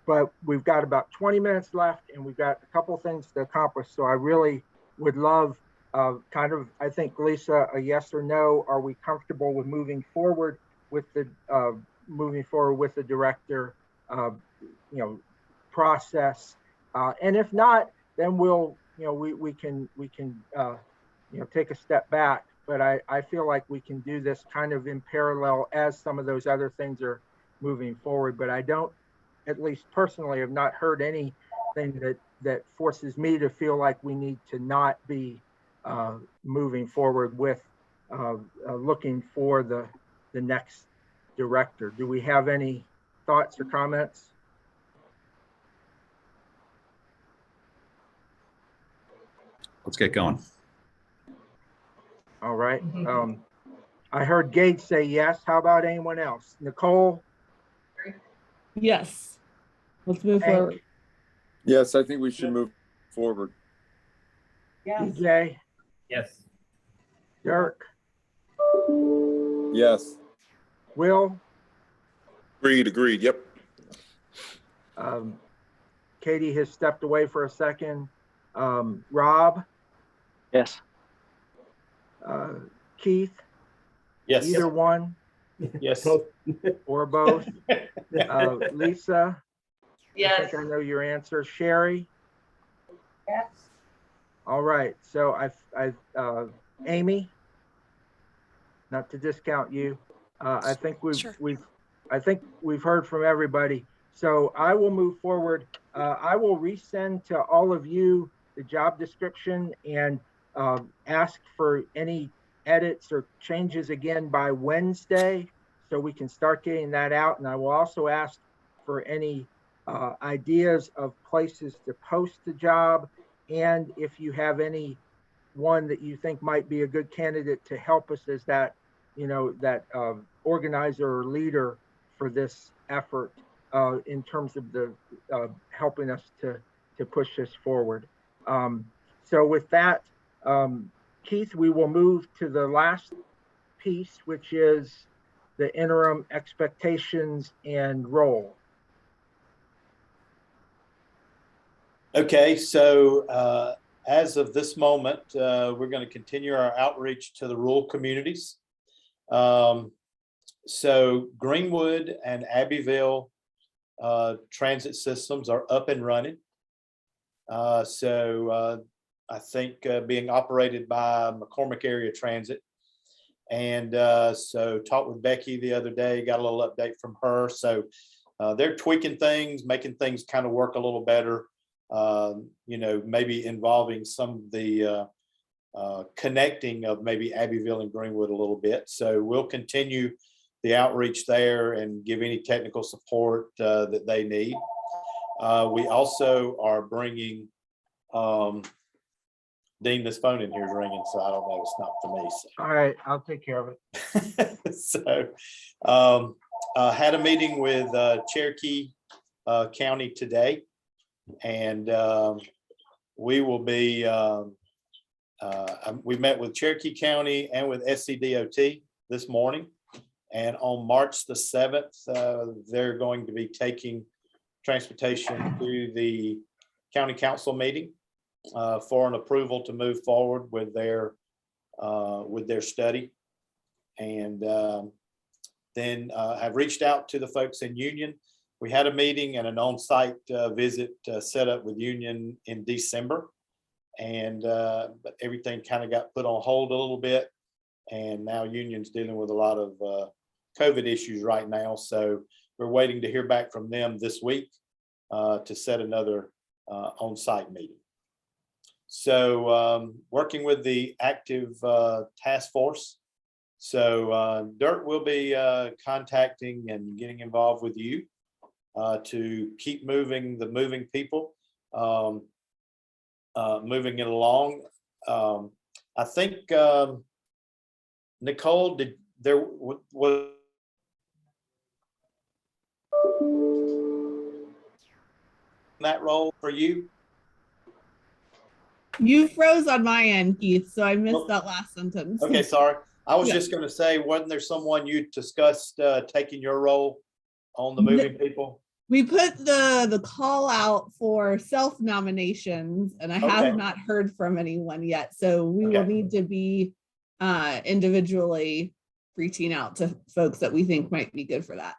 but we've got about 20 minutes left, and we've got a couple things to accomplish. So I really would love I think, Lisa, a yes or no. Are we comfortable with moving forward with the director, process? And if not, then we'll, we can take a step back. But I feel like we can do this kind of in parallel as some of those other things are moving forward. But I don't, at least personally, have not heard anything that forces me to feel like we need to not be moving forward with looking for the next director. Do we have any thoughts or comments? Let's get going. All right. I heard Gage say yes. How about anyone else? Nicole? Yes. Let's move Hank? forward. Yes, I think we should move forward. Yes. DJ? Yes. Dirk? Yes. Will? Agreed. Yep. Katie has stepped away for a second. Rob? Yes. Keith? Yes. Either one Yes. or both? Lisa? Yes. I think I know your answer. Sherry? Yes. All right. So Amy, not to discount you, I think we've heard from everybody. So I will move forward. I will resend to all of you the job description and ask for any edits or changes again by Wednesday, so we can start getting that out. And I will also ask for any ideas of places to post the job, and if you have any one that you think might be a good candidate to help us as that, organizer or leader for this effort in terms of the helping us to push this forward. So with that, Keith, we will move to the last piece, which is the interim expectations and role. Okay, so as of this moment, we're going to continue our outreach to the rural communities. So Greenwood and Abbeville transit systems are up and running. So I think being operated by McCormick Area Transit. And so talked with Becky the other day, got a little update from her. So they're tweaking things, making things kind of work a little better, maybe involving some of the connecting of maybe Abbeville and Greenwood a little bit. So we'll continue the outreach there and give any technical support that they need. We also are bringing, Dean, this phone in here is ringing, so I don't know, it's not for me. So. All right, I'll take care of it. So had a meeting with Cherokee County today, and we will be, we met with Cherokee County and with SCDOT this morning. And on March the 7th, they're going to be taking transportation to the county council meeting for an approval to move forward with their study. And then have reached out to the folks in Union. We had a meeting and an on-site visit set up with Union in December. And but everything kind of got put on hold a little bit. And now Union's dealing with a lot of COVID issues right now. So we're waiting to hear back from them this week to set another on-site meeting. So working with the active task force. So Dirk will be contacting and getting involved with you to keep moving the moving people. moving it along. I think, Nicole, did there was that role for you? You froze on my end, Keith, so I missed that last sentence. Okay, sorry. I was Yeah. just going to say, wasn't there someone you discussed taking your role on the moving people? We put the call out for self-nominations, and I Okay. have not heard from anyone yet. So we will Okay. need to be individually reaching out to folks that we think might be good for that.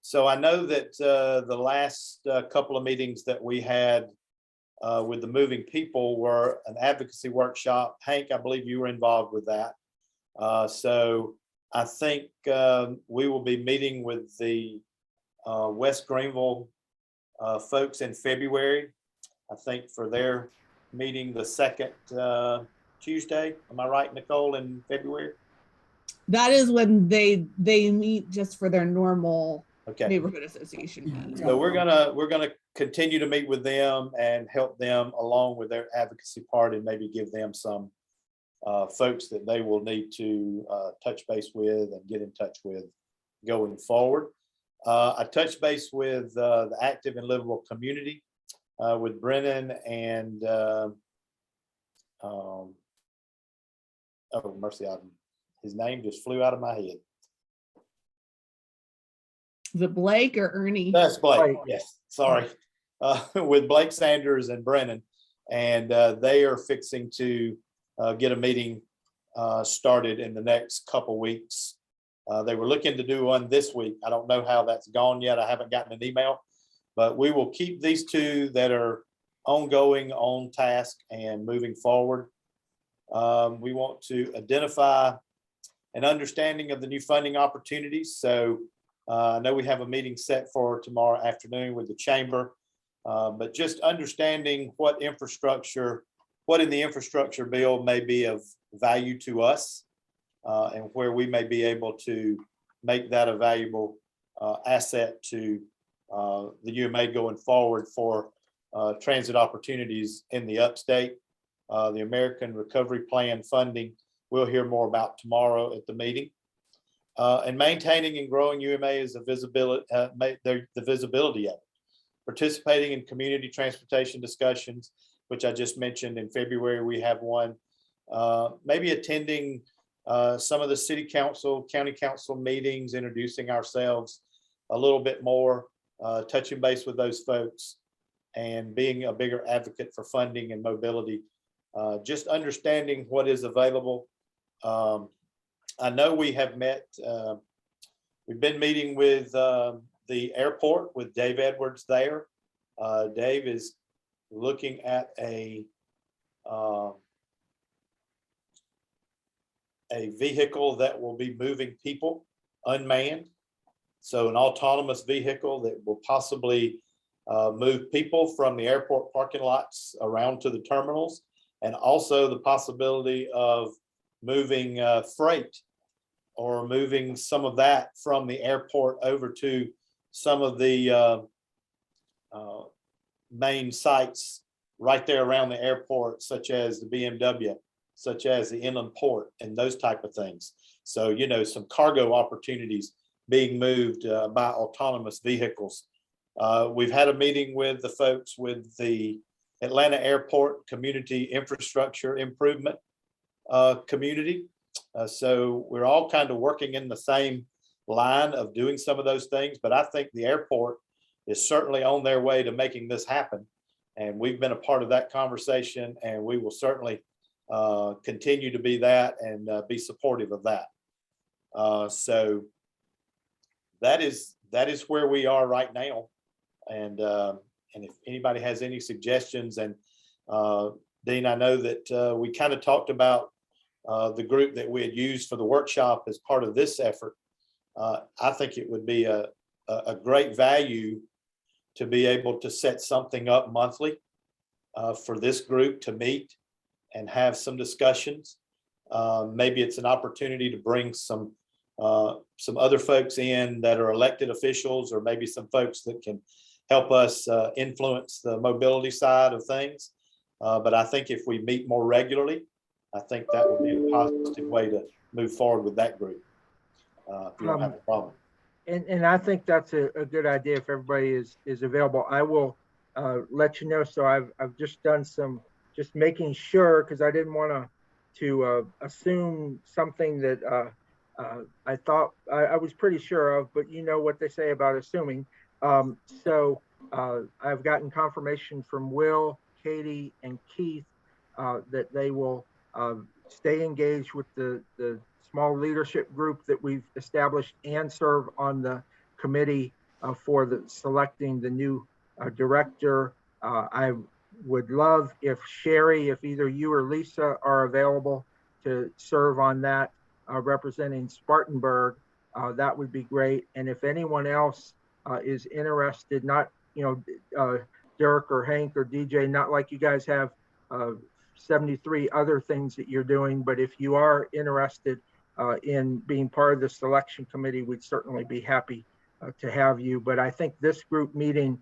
So I know that the last couple of meetings that we had with the moving people were an advocacy workshop. Hank, I believe you were involved with that. So I think we will be meeting with the West Greenville folks in February, I think, for their meeting the second Tuesday. Am I right, Nicole, in February? That is when they meet just for their normal Okay. neighborhood association. So we're gonna continue to meet with them and help them along with their advocacy part, and maybe give them some folks that they will need to touch base with and get in touch with going forward. I touched base with the active and livable community with Brennan and oh mercy, his name just flew out of my head. Is it Blake or Ernie? That's Blake. Yes, sorry. With Blake Sanders and Brennan, and they are fixing to get a meeting started in the next couple weeks. They were looking to do one this week. I don't know how that's gone yet. I haven't gotten an email, but we will keep these two that are ongoing, on task, and moving forward. We want to identify an understanding of the new funding opportunities. So I know we have a meeting set for tomorrow afternoon with the chamber, but just understanding what in the infrastructure bill may be of value to us, and where we may be able to make that a valuable asset to the UMA going forward for transit opportunities in the upstate. The American Recovery Plan funding, we'll hear more about tomorrow at the meeting. And maintaining and growing UMA is the visibility of it. Participating in community transportation discussions, which I just mentioned in February, we have one. Maybe attending some of the city council, county council meetings, introducing ourselves a little bit more, touching base with those folks, and being a bigger advocate for funding and mobility. Just understanding what is available. I know we have met, we've been meeting with the airport with Dave Edwards there. Dave is looking at a vehicle that will be moving people unmanned. So an autonomous vehicle that will possibly move people from the airport parking lots around to the terminals, and also the possibility of moving freight, or moving some of that from the airport over to some of the main sites right there around the airport, such as the BMW, such as the inland port, and those type of things. So, some cargo opportunities being moved by autonomous vehicles. We've had a meeting with the folks with the Atlanta Airport Community Infrastructure Improvement Community. So we're all kind of working in the same line of doing some of those things, but I think the airport is certainly on their way to making this happen. And we've been a part of that conversation, and we will certainly continue to be that and be supportive of that. So that is where we are right now. And if anybody has any suggestions, and Dean, I know that we kind of talked about the group that we had used for the workshop as part of this effort. I think it would be a great value to be able to set something up monthly for this group to meet and have some discussions. Maybe it's an opportunity to bring some other folks in that are elected officials, or maybe some folks that can help us influence the mobility side of things. But I think if we meet more regularly, I think that would be a positive way to move forward with that group. If you don't have a problem. And I think that's a good idea if everybody is available. I will let you know. So I've just done some, just making sure, because I didn't want to assume something that I thought I was pretty sure of, but you know what they say about assuming. So I've gotten confirmation from Will, Katie, and Keith that they will stay engaged with the small leadership group that we've established and serve on the committee for the selecting the new director. I would love if Sherry, if either you or Lisa are available to serve on that, representing Spartanburg, that would be great. And if anyone else is interested, not, Derek or Hank or DJ, not like you guys have 73 other things that you're doing, but if you are interested in being part of the selection committee, we'd certainly be happy to have you. But I think this group meeting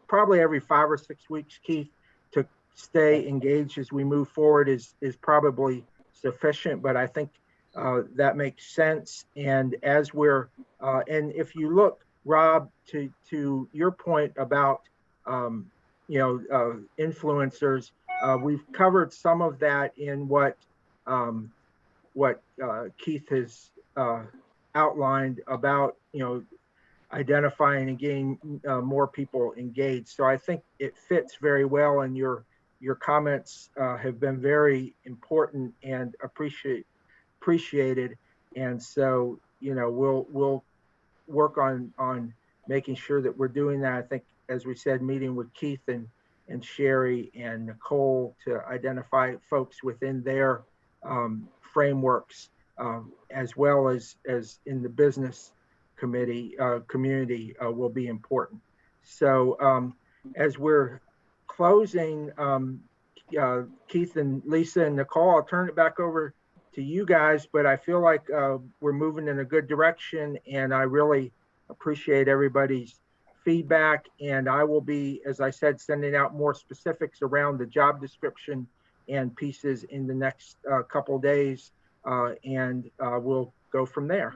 probably every 5 or 6 weeks, Keith, to stay engaged as we move forward is probably sufficient. But I think that makes sense. And as we're, and if you look, Rob, to your point about, influencers, we've covered some of that in what Keith has outlined about, identifying and getting more people engaged. So I think it fits very well, and your comments have been very important and appreciated. And so, we'll work on making sure that we're doing that. I think, as we said, meeting with Keith and Sherry and Nicole to identify folks within their frameworks, as well as in the business committee community will be important. So as we're closing, Keith and Lisa and Nicole, I'll turn it back over to you guys, but I feel like we're moving in a good direction, and I really appreciate everybody's feedback. And I will be, as I said, sending out more specifics around the job description and pieces in the next couple days, and we'll go from there.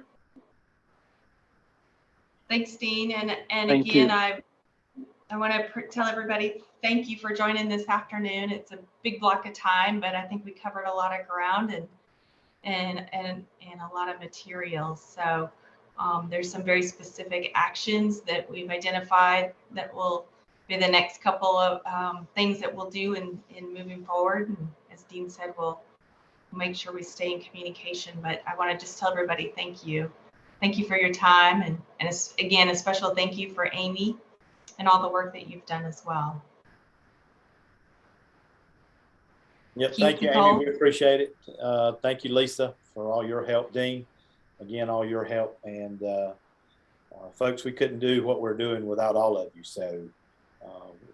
Thanks, Dean. And Thank again, you. I want to tell everybody, thank you for joining this afternoon. It's a big block of time, but I think we covered a lot of ground and a lot of materials. So there's some very specific actions that we've identified that will be the next couple of things that we'll do in moving forward. And as Dean said, we'll make sure we stay in communication. But I want to just tell everybody thank you. Thank you for your time. And again, a special thank you for Amy and all the work that you've done as well. Yep, thank you, Amy. We appreciate it. Thank you, Lisa, for all your help. Dean, again, all your help. And folks, we couldn't do what we're doing without all of you. So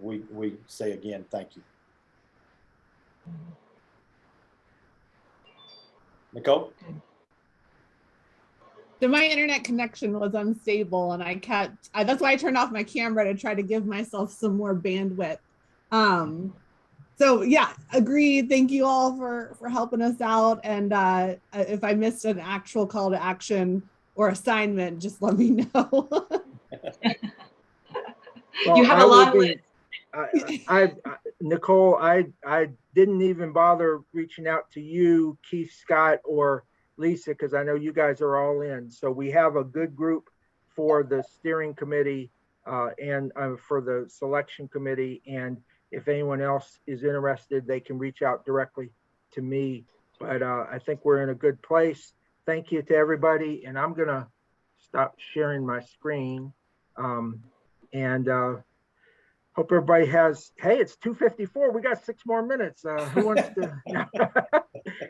we say again, thank you. Nicole? So my internet connection was unstable, and that's why I turned off my camera to try to give myself some more bandwidth. So yeah, agreed. Thank you all for helping us out. And if I missed an actual call to action or assignment, just let me know. Well, you have a long list. Nicole, I didn't even bother reaching out to you, Keith, Scott, or Lisa, because I know you guys are all in. So we have a good group for the steering committee and for the selection committee. And if anyone else is interested, they can reach out directly to me. But I think we're in a good place. Thank you to everybody. And I'm going to stop sharing my screen. And hope everybody has, hey, it's 2:54. We got 6 more minutes. Who wants to?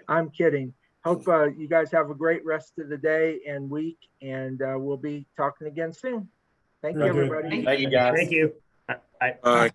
I'm kidding. Hope you guys have a great rest of the day and week, and we'll be talking again soon. Thank you, everybody. Thank you, guys. Thank you. Bye.